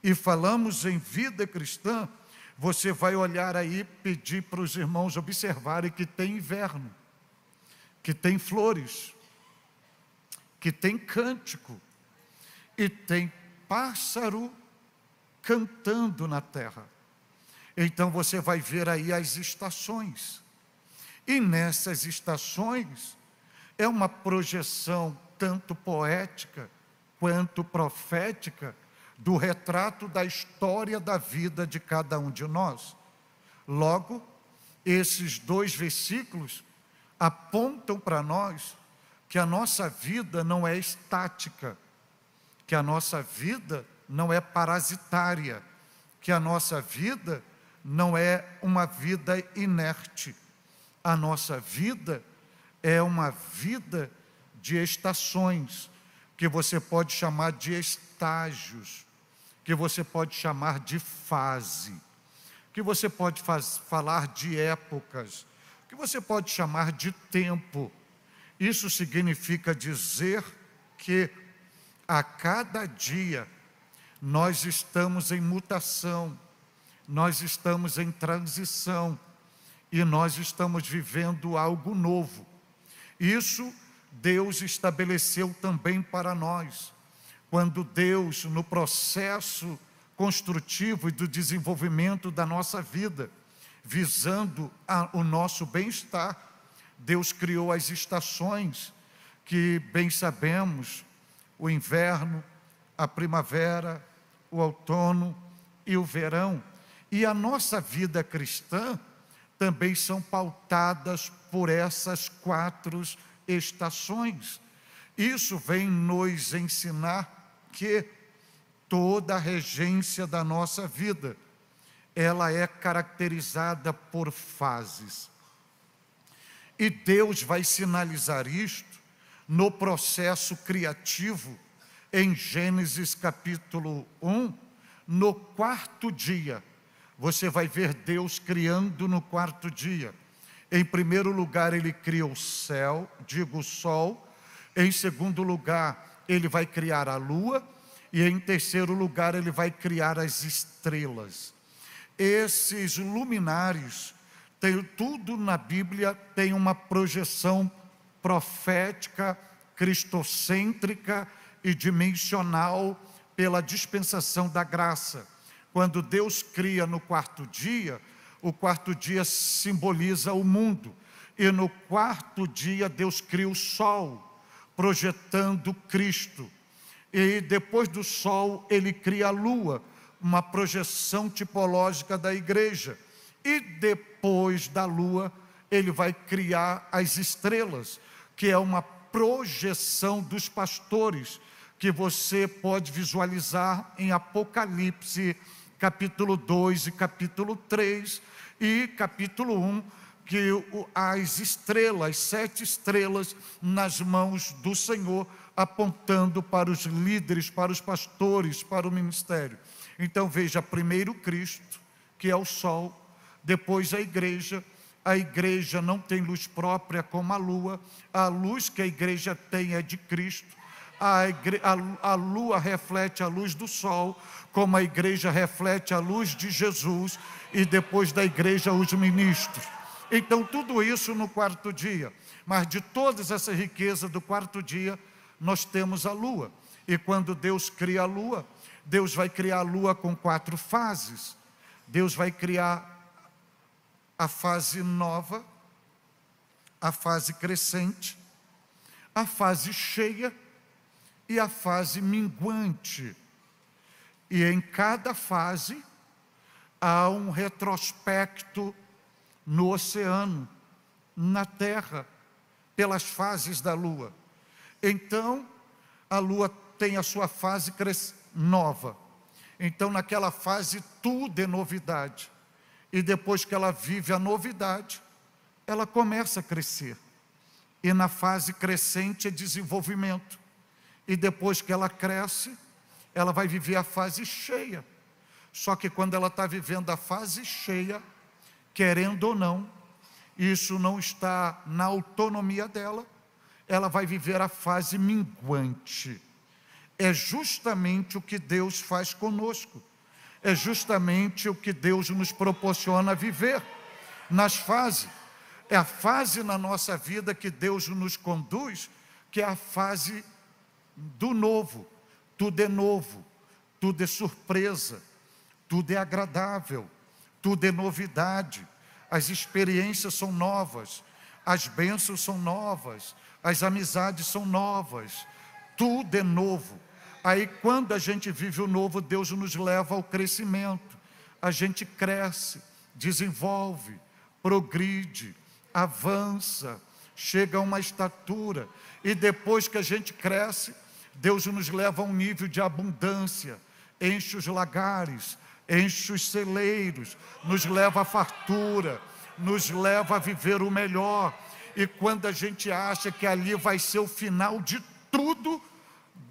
[SPEAKER 3] E falamos em vida cristã, você vai olhar aí, pedir para os irmãos observarem que tem inverno, que tem flores, que tem cântico, e tem pássaro cantando na terra. Então você vai ver aí as estações. E nessas estações é uma projeção tanto poética quanto profética do retrato da história da vida de cada um de nós. Logo, esses 2 versículos apontam para nós que a nossa vida não é estática, que a nossa vida não é parasitária, que a nossa vida não é uma vida inerte. A nossa vida é uma vida de estações, que você pode chamar de estágios, que você pode chamar de fase, que você pode falar de épocas, que você pode chamar de tempo. Isso significa dizer que a cada dia nós estamos em mutação, nós estamos em transição e nós estamos vivendo algo novo. Isso Deus estabeleceu também para nós. Quando Deus, no processo construtivo e do desenvolvimento da nossa vida, visando o nosso bem-estar, Deus criou as estações que bem sabemos, o inverno, a primavera, o outono e o verão. E a nossa vida cristã também são pautadas por essas 4 estações. Isso vem nos ensinar que toda a regência da nossa vida, ela é caracterizada por fases. E Deus vai sinalizar isto no processo criativo, em Gênesis capítulo 1, no 4º dia. Você vai ver Deus criando no 4º dia. Em primeiro lugar, Ele cria o céu, digo o sol. Em segundo lugar, Ele vai criar a lua. E em terceiro lugar, Ele vai criar as estrelas. Esses luminares tudo na Bíblia tem uma projeção profética, cristocêntrica e dimensional pela dispensação da graça. Quando Deus cria no quarto dia, o quarto dia simboliza o mundo. E no quarto dia Deus cria o sol, projetando Cristo. E depois do sol Ele cria a lua, uma projeção tipológica da igreja. E depois da lua Ele vai criar as estrelas, que é uma projeção dos pastores, que você pode visualizar em Apocalipse, capítulo 2 e capítulo 3, e capítulo 1, que as estrelas, 7 estrelas nas mãos do Senhor, apontando para os líderes, para os pastores, para o ministério. Então veja, primeiro Cristo, que é o sol, depois a igreja não tem luz própria como a luz que a igreja tem é de Cristo, a lua reflete a luz do sol, como a igreja reflete a luz de Jesus, e depois da igreja os ministros. Então tudo isso no quarto dia, mas de todas essas riquezas do quarto dia, nós temos a lua, e quando Deus cria a lua, Deus vai criar a lua com 4 fases. Deus vai criar a fase nova, a fase crescente, a fase cheia e a fase minguante. E em cada fase há um retrospecto no oceano, na terra, pelas fases da lua. Então, a lua tem a sua fase nova. Então, naquela fase, tudo é novidade. E depois que ela vive a novidade, ela começa a crescer. E na fase crescente é desenvolvimento. E depois que ela cresce, ela vai viver a fase cheia. Só que quando ela está vivendo a fase cheia, querendo ou não, isso não está na autonomia dela, ela vai viver a fase minguante. É justamente o que Deus faz conosco. É justamente o que Deus nos proporciona viver nas fases. É a fase na nossa vida que Deus nos conduz, que é a fase do novo. Tudo é novo, tudo é surpresa, tudo é agradável, tudo é novidade. As experiências são novas, as bênçãos são novas, as amizades são novas, tudo é novo. Aí quando a gente vive o novo, Deus nos leva ao crescimento. A gente cresce, desenvolve, progride, avança, chega a uma estatura. E depois que a gente cresce, Deus nos leva a um nível de abundância, enche os lagares, enche os celeiros, nos leva à fartura, nos leva a viver o melhor. E quando a gente acha que ali vai ser o final de tudo,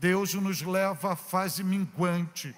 [SPEAKER 3] Deus nos leva à fase minguante.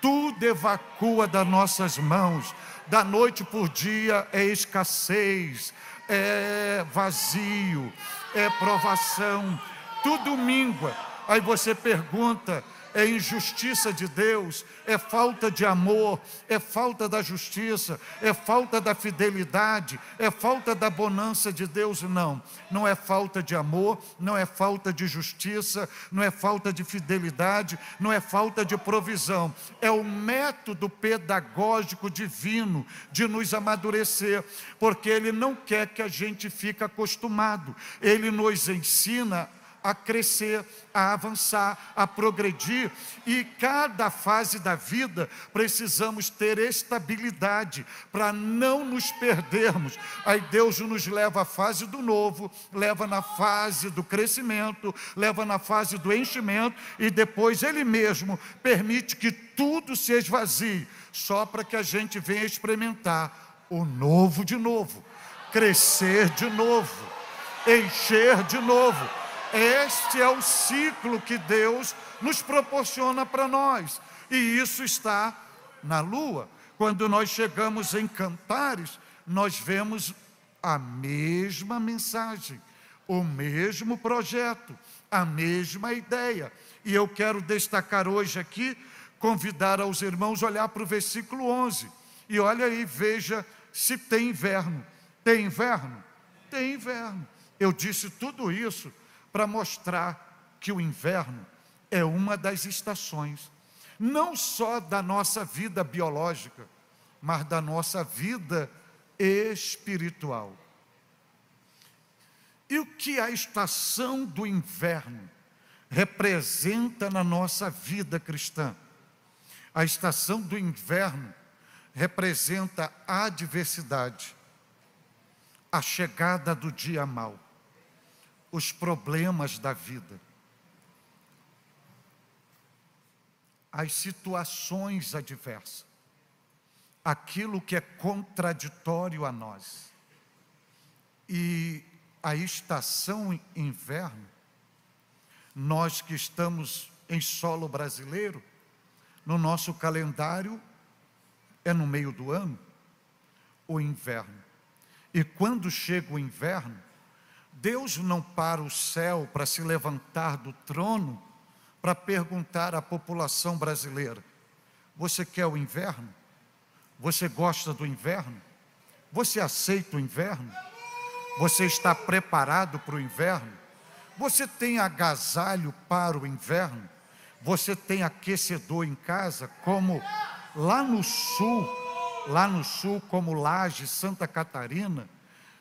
[SPEAKER 3] Tudo evacua das nossas mãos. Da noite por dia é escassez, é vazio, é provação. Tudo mingua. Aí você pergunta, é injustiça de Deus, é falta de amor, é falta da justiça, é falta da fidelidade, é falta da bonança de Deus? Não, não é falta de amor, não é falta de justiça, não é falta de fidelidade, não é falta de provisão. É o método pedagógico divino de nos amadurecer, porque Ele não quer que a gente fique acostumado, Ele nos ensina a crescer, a avançar, a progredir, e cada fase da vida precisamos ter estabilidade para não nos perdermos. Aí Deus nos leva à fase do novo, leva na fase do crescimento, leva na fase do enchimento, e depois Ele mesmo permite que tudo se esvazie, só para que a gente venha experimentar o novo de novo, crescer de novo, encher de novo. Este é o ciclo que Deus nos proporciona para nós. E isso está na lua. Quando nós chegamos em Cantares, nós vemos a mesma mensagem, o mesmo projeto, a mesma ideia. E eu quero destacar hoje aqui, convidar aos irmãos a olhar para o versículo 11. E olha aí, veja se tem inverno. Tem inverno? Tem inverno. Eu disse tudo isso para mostrar que o inverno é uma das estações, não só da nossa vida biológica, mas da nossa vida espiritual. E o que a estação do inverno representa na nossa vida cristã? A estação do inverno representa a adversidade, a chegada do dia mau, os problemas da vida, as situações adversas, aquilo que é contraditório a nós. E a estação inverno, nós que estamos em solo brasileiro, no nosso calendário é no meio do ano, o inverno. E quando chega o inverno, Deus não para o céu para se levantar do trono para perguntar à população brasileira: você quer o inverno? Você gosta do inverno? Você aceita o inverno? Você está preparado para o inverno? Você tem agasalho para o inverno? Você tem aquecedor em casa, como lá no sul, como Lages, Santa Catarina,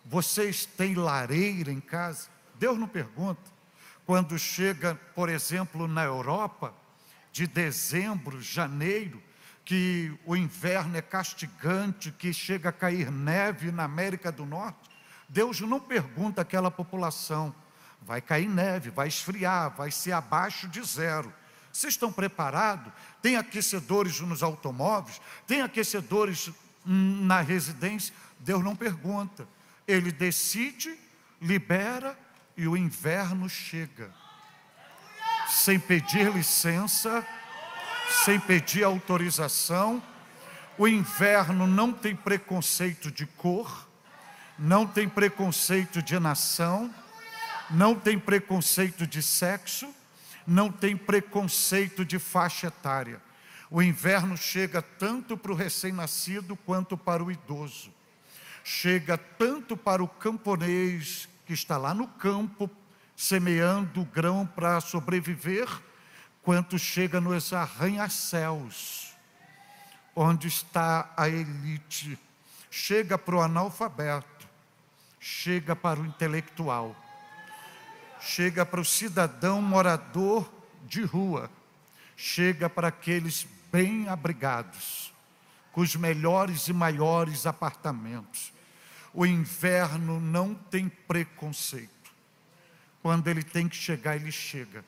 [SPEAKER 3] vocês têm lareira em casa? Deus não pergunta. Quando chega, por exemplo, na Europa, de dezembro, janeiro, que o inverno é castigante, que chega a cair neve na América do Norte, Deus não pergunta àquela população: vai cair neve, vai esfriar, vai ser abaixo de zero. Vocês estão preparados? Tem aquecedores nos automóveis? Tem aquecedores na residência? Deus não pergunta. Ele decide, libera e o inverno chega. Sem pedir licença, sem pedir autorização. O inverno não tem preconceito de cor, não tem preconceito de nação, não tem preconceito de sexo, não tem preconceito de faixa etária. O inverno chega tanto para o recém-nascido quanto para o idoso. Chega tanto para o camponês que está lá no campo, semeando grão para sobreviver, quanto chega nos arranha-céus, onde está a elite. Chega para o analfabeto, chega para o intelectual, chega para o cidadão morador de rua, chega para aqueles bem abrigados, com os melhores e maiores apartamentos. O inverno não tem preconceito. Quando ele tem que chegar, ele chega.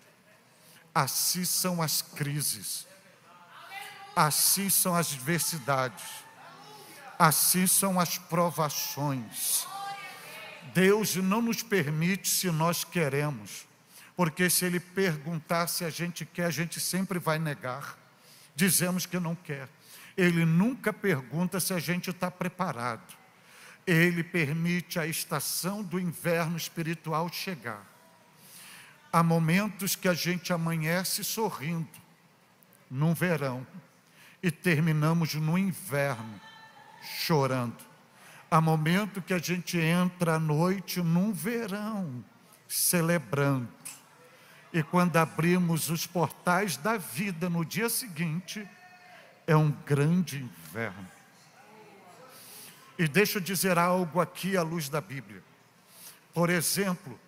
[SPEAKER 3] Assim são as crises, assim são as adversidades, assim são as provações. Deus não nos permite se nós queremos, porque se Ele perguntar se a gente quer, a gente sempre vai negar. Dizemos que não quer. Ele nunca pergunta se a gente está preparado. Ele permite a estação do inverno espiritual chegar. Há momentos que a gente amanhece sorrindo, num verão, e terminamos no inverno, chorando. Há momento que a gente entra à noite num verão, celebrando. E quando abrimos os portais da vida no dia seguinte, é um grande inverno. E deixa eu dizer algo aqui à luz da Bíblia. Por exemplo,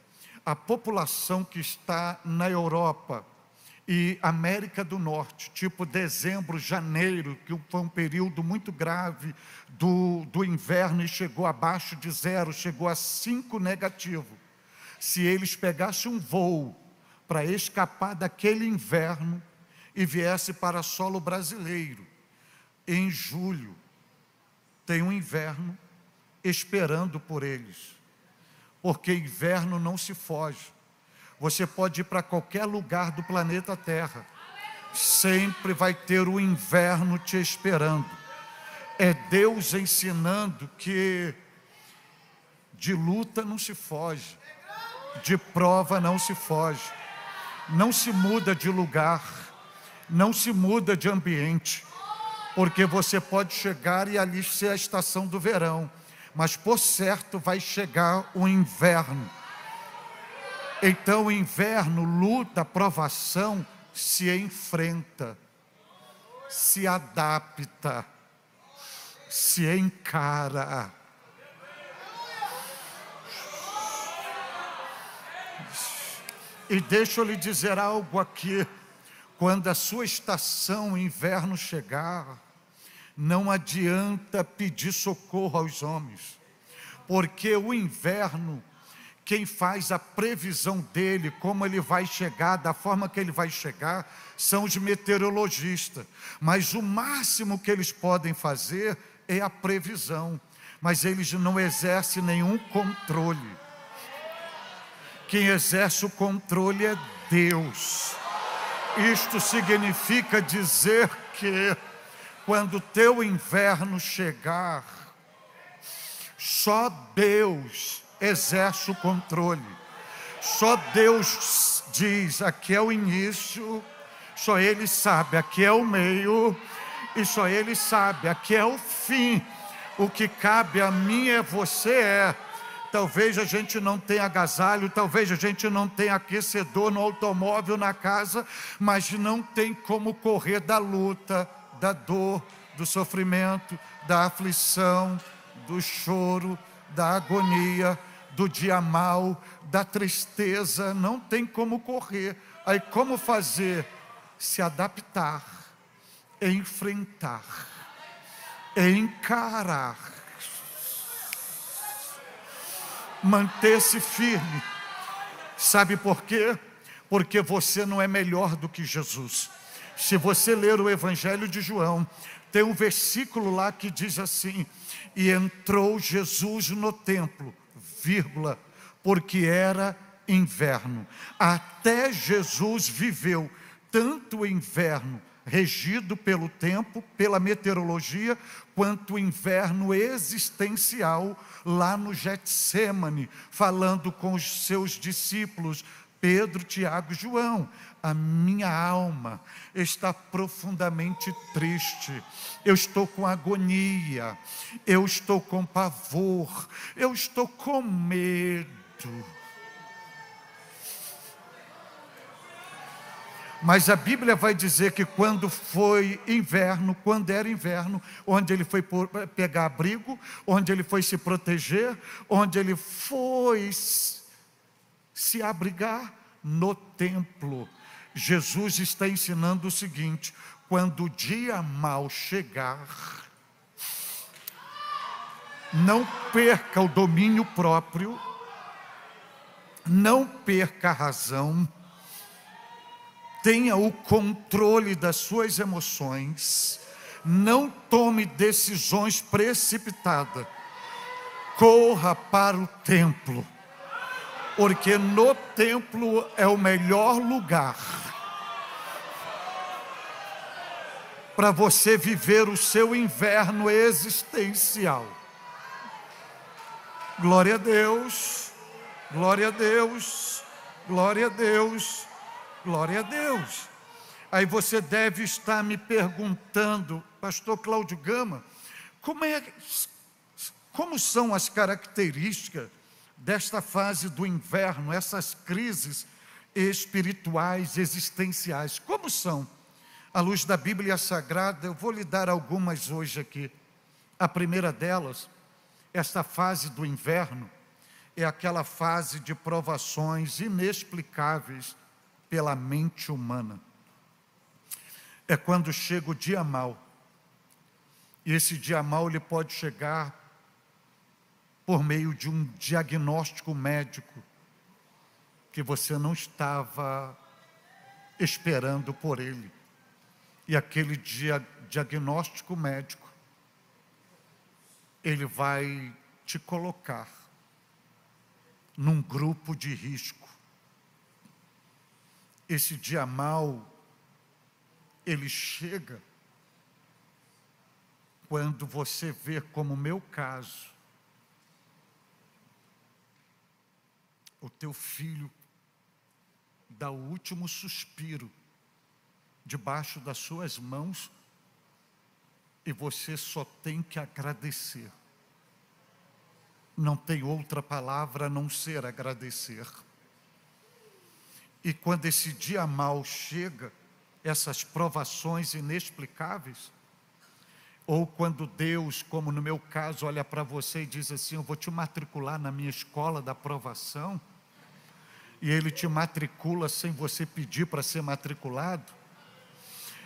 [SPEAKER 3] a população que está na Europa e América do Norte, tipo dezembro, janeiro, que foi um período muito grave do inverno e chegou abaixo de zero, chegou a 5 negativo. Se eles pegassem um voo para escapar daquele inverno e viesse para solo brasileiro, em julho, tem um inverno esperando por eles. Porque inverno não se foge. Você pode ir para qualquer lugar do planeta Terra, sempre vai ter o inverno te esperando. É Deus ensinando que de luta não se foge, de prova não se foge, não se muda de lugar, não se muda de ambiente, porque você pode chegar e ali ser a estação do verão, mas por certo vai chegar o inverno. Então o inverno, luta, provação, se enfrenta, se adapta, se encara. E deixa eu lhe dizer algo aqui, quando a sua estação inverno chegar, não adianta pedir socorro aos homens, porque o inverno, quem faz a previsão dele, como ele vai chegar, da forma que ele vai chegar, são os meteorologistas. Mas o máximo que eles podem fazer é a previsão, mas eles não exercem nenhum controle. Quem exerce o controle é Deus. Isto significa dizer que quando o teu inverno chegar, só Deus exerce o controle. Só Deus diz, aqui é o início, só Ele sabe, aqui é o meio, e só Ele sabe, aqui é o fim. O que cabe a mim é você. Talvez a gente não tenha agasalho, talvez a gente não tenha aquecedor no automóvel, na casa, mas não tem como correr da luta, da dor, do sofrimento, da aflição, do choro, da agonia, do dia mau, da tristeza. Não tem como correr. Aí como fazer? Se adaptar, enfrentar, encarar, manter-se firme. Sabe por quê? Porque você não é melhor do que Jesus. Se você ler o Evangelho de João, tem um versículo lá que diz assim: e entrou Jesus no templo, vírgula, porque era inverno. Até Jesus viveu tanto o inverno regido pelo tempo, pela meteorologia, quanto o inverno existencial lá no Getsêmani, falando com os seus discípulos, Pedro, Tiago e João. A minha alma está profundamente triste, eu estou com agonia, eu estou com pavor, eu estou com medo. Mas a Bíblia vai dizer que quando foi inverno, quando era inverno, onde ele foi pegar abrigo, onde ele foi se proteger, onde ele foi se abrigar, no templo. Jesus está ensinando o seguinte: quando o dia mau chegar, não perca o domínio próprio, não perca a razão, tenha o controle das suas emoções, não tome decisões precipitadas, corra para o templo, porque no templo é o melhor lugar para você viver o seu inverno existencial. Glória a Deus, glória a Deus, glória a Deus, glória a Deus. Aí você deve estar me perguntando, pastor Cláudio Gama, como são as características desta fase do inverno, essas crises espirituais, existenciais? Como são? À luz da Bíblia Sagrada, eu vou lhe dar algumas hoje aqui. A primeira delas, esta fase do inverno, é aquela fase de provações inexplicáveis pela mente humana. É quando chega o dia mau. E esse dia mau ele pode chegar por meio de um diagnóstico médico que você não estava esperando por ele. E aquele diagnóstico médico, ele vai te colocar num grupo de risco. Esse dia mau, ele chega quando você vê, como o meu caso, o teu filho dá o último suspiro debaixo das suas mãos e você só tem que agradecer. não tem outra palavra a não ser agradecer. E quando esse dia mau chega, essas provações inexplicáveis, ou quando Deus, como no meu caso, olha para você e diz assim: eu vou te matricular na minha escola da provação, e Ele te matricula sem você pedir para ser matriculado,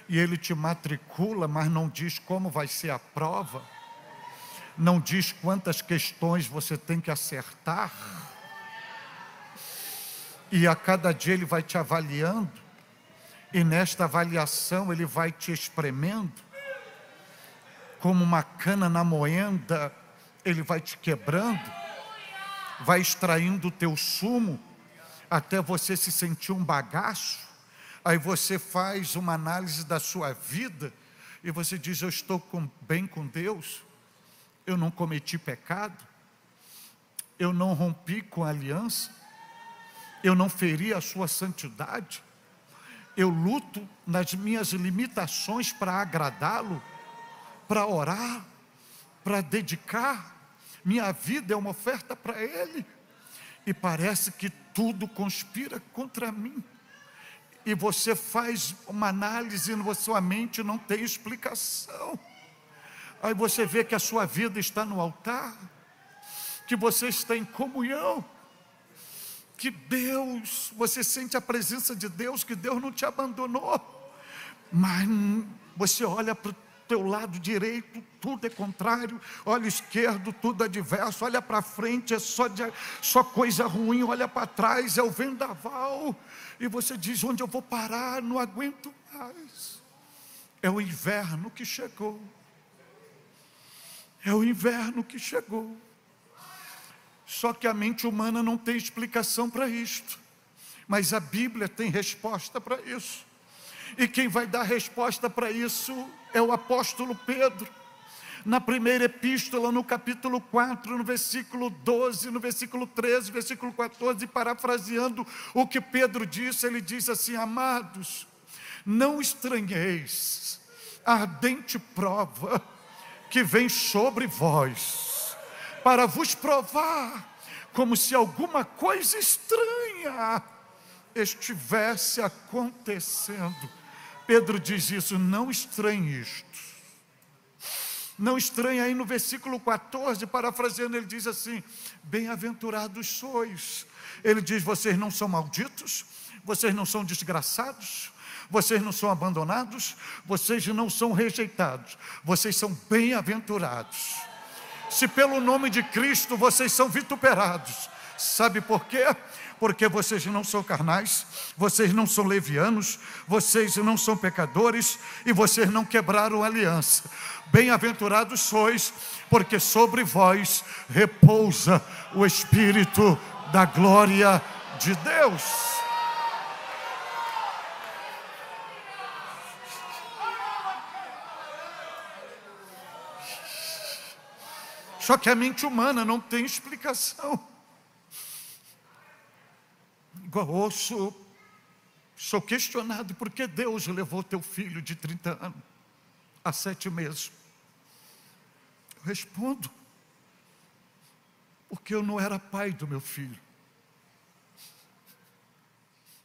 [SPEAKER 3] e Ele te matricula, mas não diz como vai ser a prova, não diz quantas questões você tem que acertar, e a cada dia Ele vai te avaliando, e nesta avaliação Ele vai te espremendo, como uma cana na moenda, Ele vai te quebrando, vai extraindo o teu sumo, até você se sentir um bagaço. Aí você faz uma análise da sua vida, e você diz: eu estou bem com Deus, eu não cometi pecado, eu não rompi com a aliança, eu não feri a sua santidade, eu luto nas minhas limitações para agradá-lo, para orar, para dedicar, minha vida é uma oferta para Ele, e parece que tudo conspira contra mim, e você faz uma análise na sua mente, não tem explicação. Aí você vê que a sua vida está no altar, que você está em comunhão, que Deus, você sente a presença de Deus, que Deus não te abandonou, mas você olha para o teu lado direito, tudo é contrário, olha esquerdo, tudo adverso, olha para frente, é só coisa ruim, olha para trás, é o vendaval, e você diz: onde eu vou parar? Não aguento mais. É o inverno que chegou, é o inverno que chegou. Só que a mente humana não tem explicação para isto, mas a Bíblia tem resposta para isso, e quem vai dar resposta para isso é o apóstolo Pedro, na primeira epístola, no capítulo 4, no versículo 12, no versículo 13, versículo 14, parafraseando o que Pedro disse, ele diz assim: amados, não estranheis a ardente prova que vem sobre vós, para vos provar, como se alguma coisa estranha estivesse acontecendo. Pedro diz isso: não estranhe isto. Não estranhe. Aí no versículo 14, parafraseando, ele diz assim: bem-aventurados sois. Ele diz: vocês não são malditos, vocês não são desgraçados, vocês não são abandonados, vocês não são rejeitados, vocês são bem-aventurados. Se pelo nome de Cristo vocês são vituperados, sabe por quê? Porque vocês não são carnais, vocês não são levianos, vocês não são pecadores, e vocês não quebraram a aliança. Bem-aventurados sois, porque sobre vós repousa o Espírito da glória de Deus. Só que a mente humana não tem explicação. Igual sou questionado: por que Deus levou teu filho de 30 anos a 7 meses? Eu respondo: porque eu não era pai do meu filho,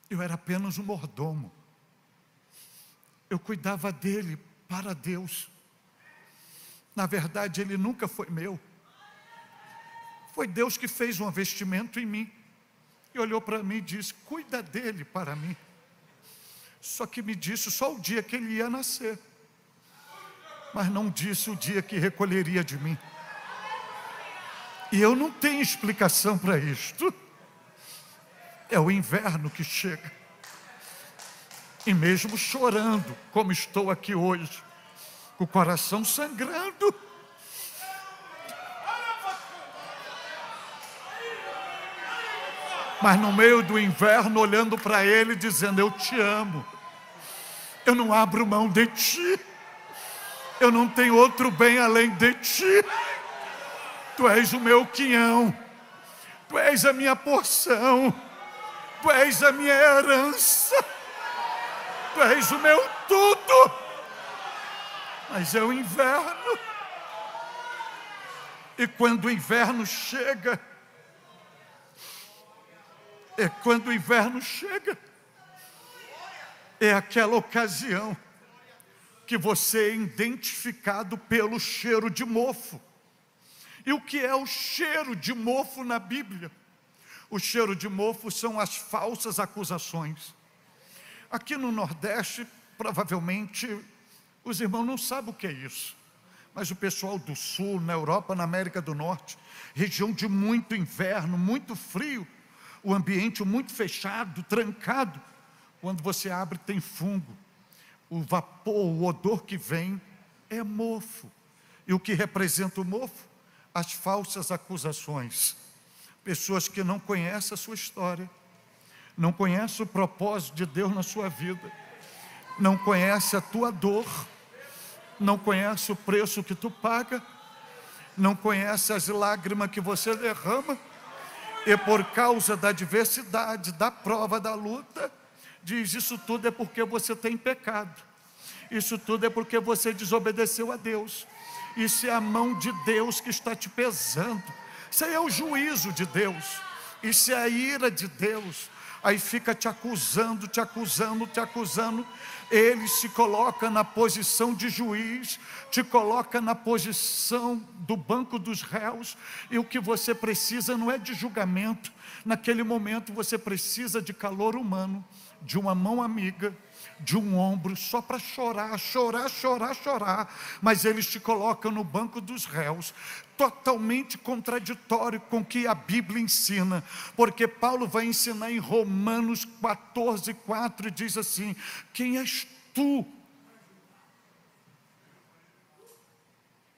[SPEAKER 3] eu era apenas um mordomo, eu cuidava dele para Deus. Na verdade, ele nunca foi meu, foi Deus que fez um investimento em mim, e olhou para mim e disse: cuida dele para mim. Só que me disse só o dia que ele ia nascer, mas não disse o dia que recolheria de mim. E eu não tenho explicação para isto. É o inverno que chega, e mesmo chorando, como estou aqui hoje, com o coração sangrando, mas no meio do inverno, olhando para Ele, dizendo: eu te amo, eu não abro mão de ti, eu não tenho outro bem além de ti, tu és o meu quinhão, tu és a minha porção, tu és a minha herança, tu és o meu tudo. Mas é o inverno, E quando o inverno chega, é aquela ocasião que você é identificado pelo cheiro de mofo. E o que é o cheiro de mofo na Bíblia? O cheiro de mofo são as falsas acusações. Aqui no Nordeste, provavelmente, os irmãos não sabem o que é isso. Mas o pessoal do Sul, na Europa, na América do Norte, região de muito inverno, muito frio, o ambiente muito fechado, trancado, quando você abre tem fungo. O vapor, o odor que vem é mofo. E o que representa o mofo? As falsas acusações. Pessoas que não conhecem a sua história, não conhecem o propósito de Deus na sua vida, não conhecem a tua dor, não conhecem o preço que tu paga, não conhecem as lágrimas que você derrama, e por causa da adversidade, da prova, da luta, diz: isso tudo é porque você tem pecado, isso tudo é porque você desobedeceu a Deus, isso é a mão de Deus que está te pesando, isso aí é o juízo de Deus, isso é a ira de Deus. Aí fica te acusando, te acusando, te acusando. Ele se coloca na posição de juiz, te coloca na posição do banco dos réus, e o que você precisa não é de julgamento. Naquele momento você precisa de calor humano, de uma mão amiga, de um ombro, só para chorar, chorar, chorar, chorar. Mas eles te colocam no banco dos réus, totalmente contraditório com o que a Bíblia ensina, porque Paulo vai ensinar em Romanos 14:4 e diz assim: quem és tu,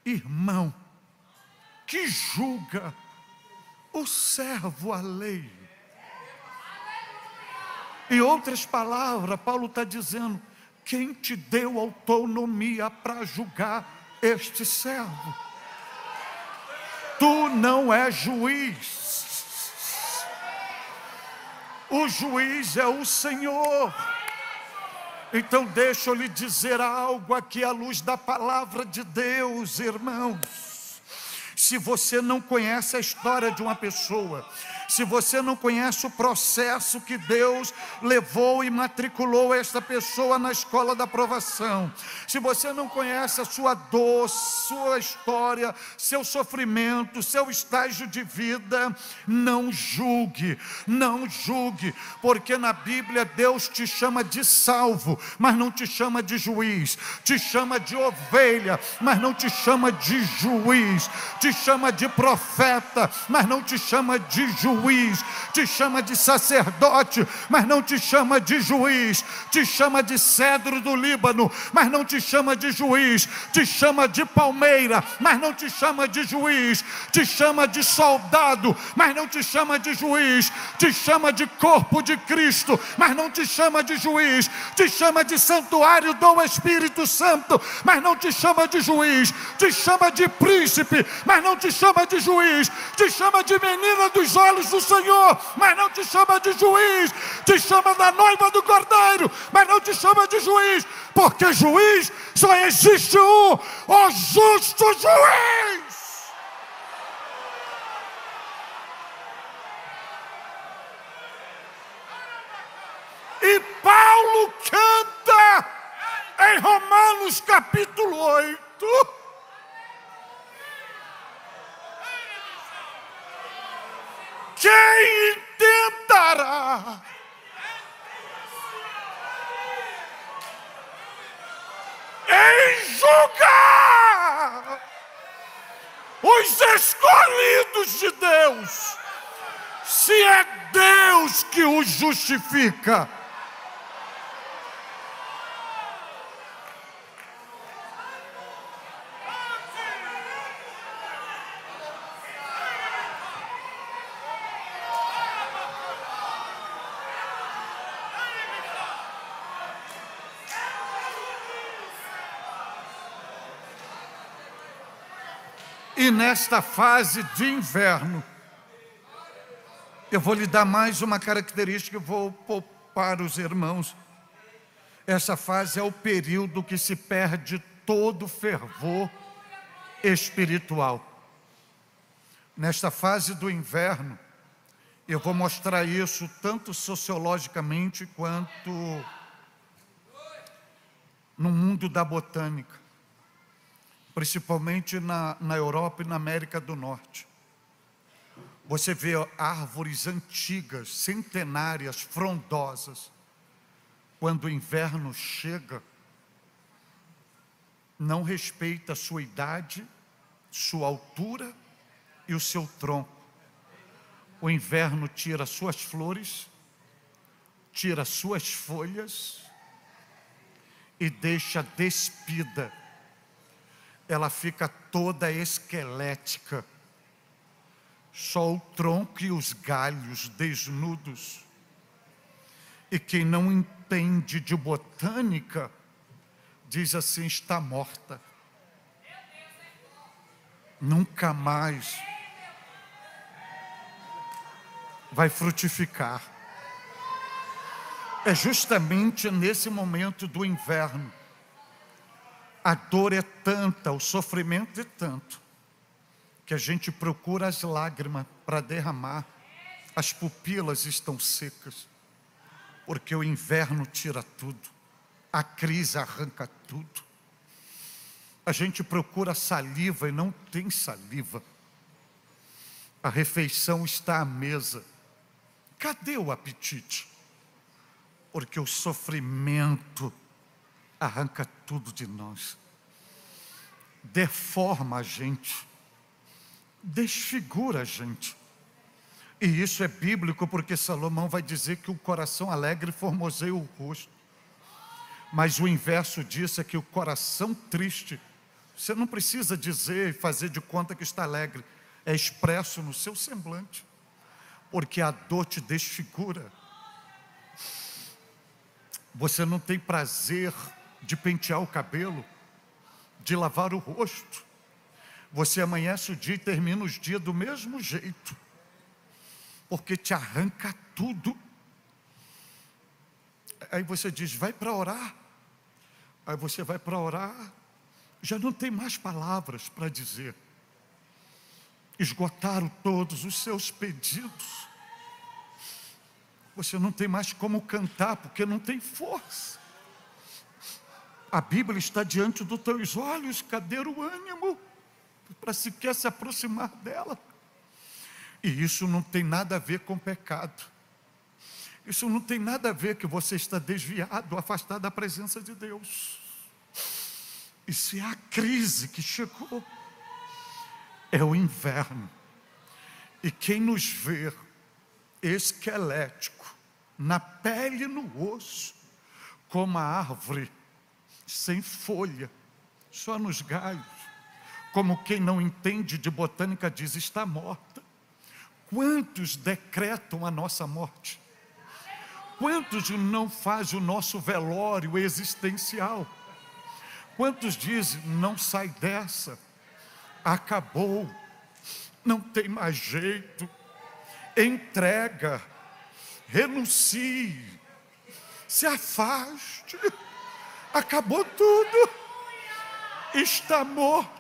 [SPEAKER 3] irmão, que julga o servo alheio? Em outras palavras, Paulo está dizendo: quem te deu autonomia para julgar este servo? Tu não és juiz, o juiz é o Senhor. Então deixa eu lhe dizer algo aqui à luz da palavra de Deus, irmãos. Se você não conhece a história de uma pessoa, se você não conhece o processo que Deus levou e matriculou esta pessoa na escola da aprovação, se você não conhece a sua dor, sua história, seu sofrimento, seu estágio de vida, não julgue, não julgue, porque na Bíblia Deus te chama de salvo, mas não te chama de juiz, te chama de ovelha, mas não te chama de juiz, te chama de profeta, mas não te chama de juiz, te chama de sacerdote, mas não te chama de juiz, te chama de cedro do Líbano, mas não te chama de juiz, te chama de palmeira, mas não te chama de juiz, te chama de soldado, mas não te chama de juiz, te chama de corpo de Cristo, mas não te chama de juiz, te chama de santuário do Espírito Santo, mas não te chama de juiz, te chama de príncipe, mas não te chama de juiz, te chama de menina dos olhos do Senhor, mas não te chama de juiz, te chama da noiva do Cordeiro, mas não te chama de juiz, porque juiz só existe um, o justo juiz. E Paulo canta em Romanos capítulo 8, quem intentará em julgar os escolhidos de Deus, se é Deus que os justifica? E nesta fase de inverno, eu vou lhe dar mais uma característica, eu vou poupar os irmãos. Essa fase é o período que se perde todo o fervor espiritual. Nesta fase do inverno, eu vou mostrar isso tanto sociologicamente quanto no mundo da botânica, principalmente na Europa e na América do Norte. Você vê árvores antigas, centenárias, frondosas. Quando o inverno chega, não respeita a sua idade, sua altura e o seu tronco. O inverno tira suas flores, tira suas folhas e deixa despida. Ela fica toda esquelética. Só o tronco e os galhos desnudos. E quem não entende de botânica, diz assim, está morta. Nunca mais vai frutificar. É justamente nesse momento do inverno. A dor é tanta, o sofrimento é tanto, que a gente procura as lágrimas para derramar. As pupilas estão secas, porque o inverno tira tudo, a crise arranca tudo. A gente procura saliva e não tem saliva. A refeição está à mesa. Cadê o apetite? Porque o sofrimento arranca tudo de nós, deforma a gente, desfigura a gente. E isso é bíblico, porque Salomão vai dizer que o coração alegre formoseia o rosto. Mas o inverso disso é que o coração triste, você não precisa dizer e fazer de conta que está alegre, é expresso no seu semblante, porque a dor te desfigura. Você não tem prazer de pentear o cabelo, de lavar o rosto. Você amanhece o dia e termina os dias do mesmo jeito, porque te arranca tudo. Aí você diz, vai para orar. Aí você vai para orar, já não tem mais palavras para dizer. Esgotaram todos os seus pedidos. Você não tem mais como cantar, porque não tem força. A Bíblia está diante dos teus olhos, cadê o ânimo para sequer se aproximar dela? E isso não tem nada a ver com pecado. Isso não tem nada a ver que você está desviado, afastado da presença de Deus. Isso é a crise que chegou. É o inverno. E quem nos vê esquelético, na pele e no osso, como a árvore sem folha, só nos galhos, como quem não entende de botânica diz, está morta. Quantos decretam a nossa morte? Quantos não fazem o nosso velório existencial? Quantos dizem, não sai dessa, acabou, não tem mais jeito, entrega, renuncie, se afaste, acabou tudo, está morto.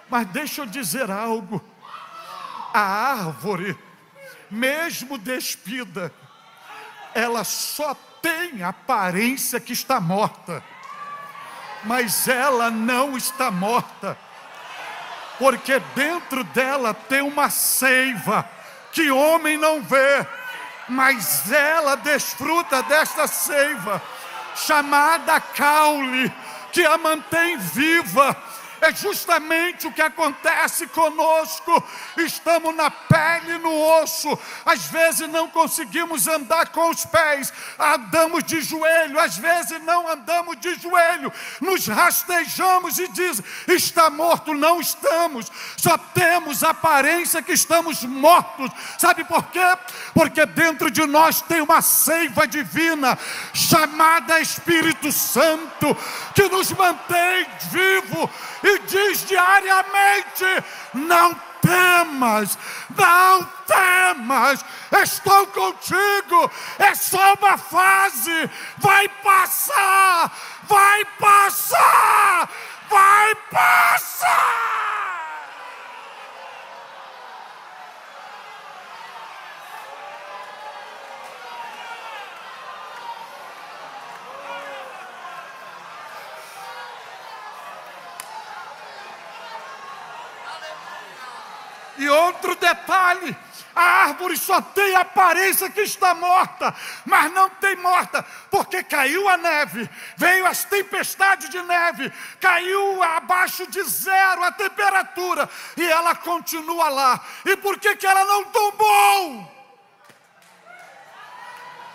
[SPEAKER 3] Mas deixa eu dizer algo, a árvore, mesmo despida, ela só tem aparência que está morta, mas ela não está morta, porque dentro dela tem uma seiva que homem não vê, mas ela desfruta desta seiva, chamada caule, que a mantém viva. É justamente o que acontece conosco. Estamos na pele e no osso. Às vezes não conseguimos andar com os pés, andamos de joelho. Às vezes não andamos de joelho, nos rastejamos e diz, está morto. Não estamos, só temos a aparência que estamos mortos. Sabe por quê? Porque dentro de nós tem uma seiva divina, chamada Espírito Santo, que nos mantém vivo e diz diariamente, não temas, não temas, estou contigo, é só uma fase, vai passar, vai passar, vai passar. E outro detalhe, a árvore só tem a aparência que está morta, mas não tem morta, porque caiu a neve, veio as tempestades de neve, caiu abaixo de zero a temperatura, e ela continua lá. E por que ela não tombou?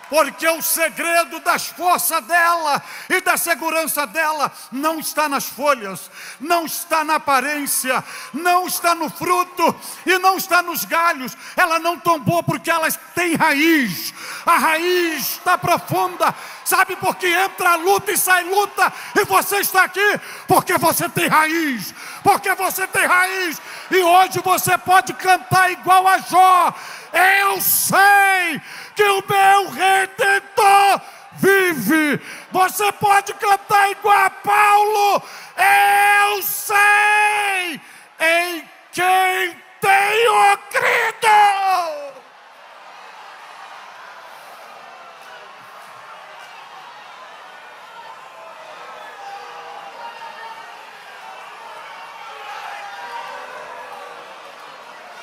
[SPEAKER 3] Porque o segredo das forças dela e da segurança dela não está nas folhas, não está na aparência, não está no fruto e não está nos galhos. Ela não tombou porque ela tem raiz. A raiz está profunda. Sabe por que entra a luta e sai luta? E você está aqui porque você tem raiz. Porque você tem raiz. E hoje você pode cantar igual a Jó. Eu sei que o meu Redentor vive. Você pode cantar igual a Paulo. Eu sei em quem tenho crido.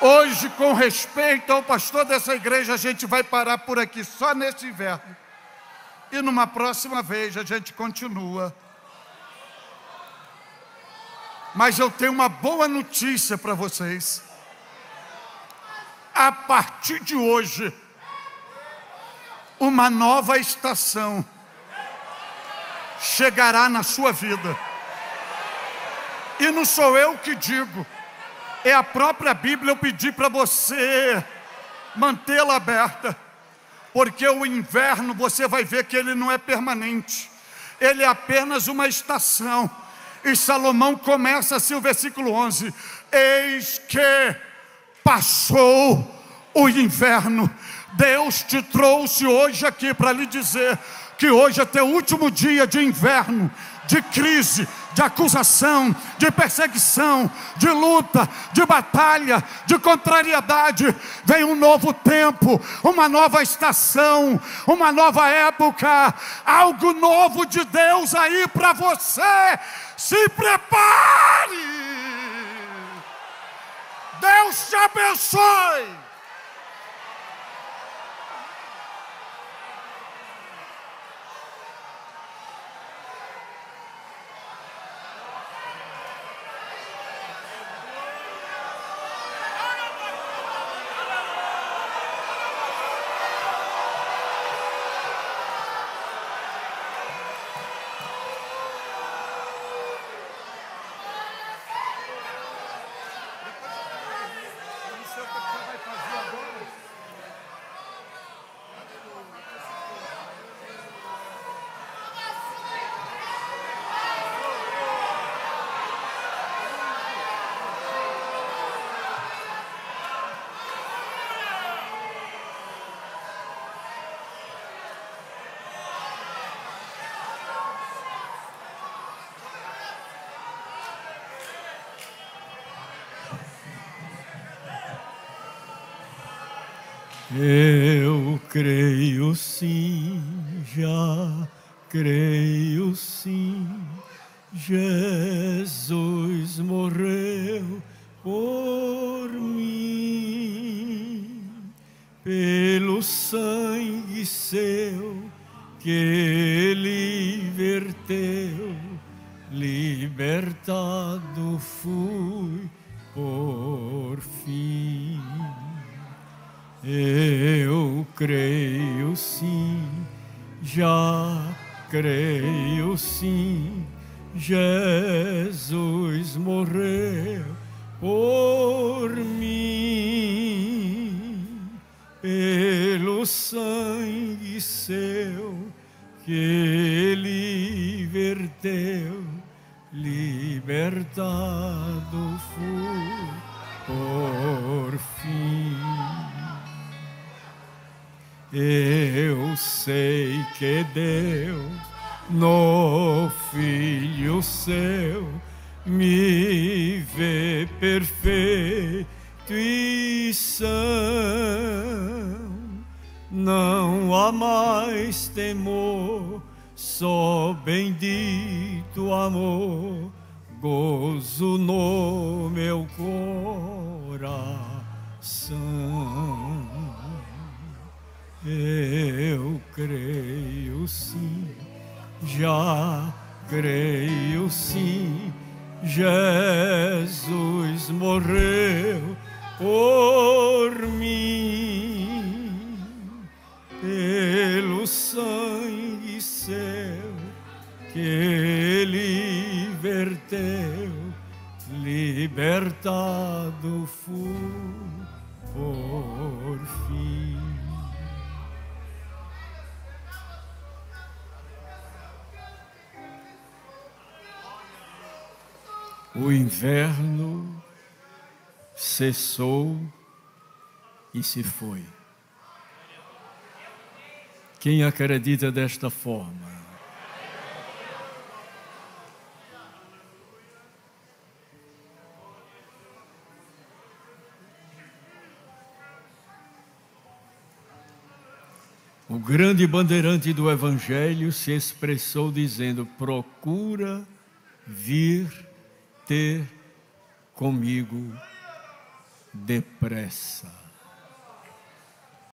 [SPEAKER 3] Hoje, com respeito ao pastor dessa igreja, a gente vai parar por aqui, só nesse inverno. E numa próxima vez a gente continua. Mas eu tenho uma boa notícia para vocês. A partir de hoje, uma nova estação chegará na sua vida. E não sou eu que digo. É a própria Bíblia. Eu pedi para você mantê-la aberta, porque o inverno você vai ver que ele não é permanente, ele é apenas uma estação. E Salomão começa assim o versículo 11: eis que passou o inverno. Deus te trouxe hoje aqui para lhe dizer que hoje é teu último dia de inverno, de crise, de acusação, de perseguição, de luta, de batalha, de contrariedade. Vem um novo tempo, uma nova estação, uma nova época, algo novo de Deus aí para você. Se prepare! Deus te abençoe!
[SPEAKER 1] Eu creio sim, já creio sim, Jesus morreu por mim, pelo sangue seu que ele verteu, libertado fui por fim. Eu creio sim, já creio sim, Jesus morreu por mim, pelo sangue seu que ele verteu, libertado fui por fim. Eu sei que Deus no Filho seu me vê perfeito e são. Não há mais temor, só bendito amor, gozo no meu coração. Eu creio sim, já creio sim, Jesus morreu por mim, pelo sangue seu que Ele verteu, libertado fui por fim. O inverno cessou e se foi. Quem acredita desta forma? O grande bandeirante do Evangelho se expressou dizendo: procura vir ter comigo depressa.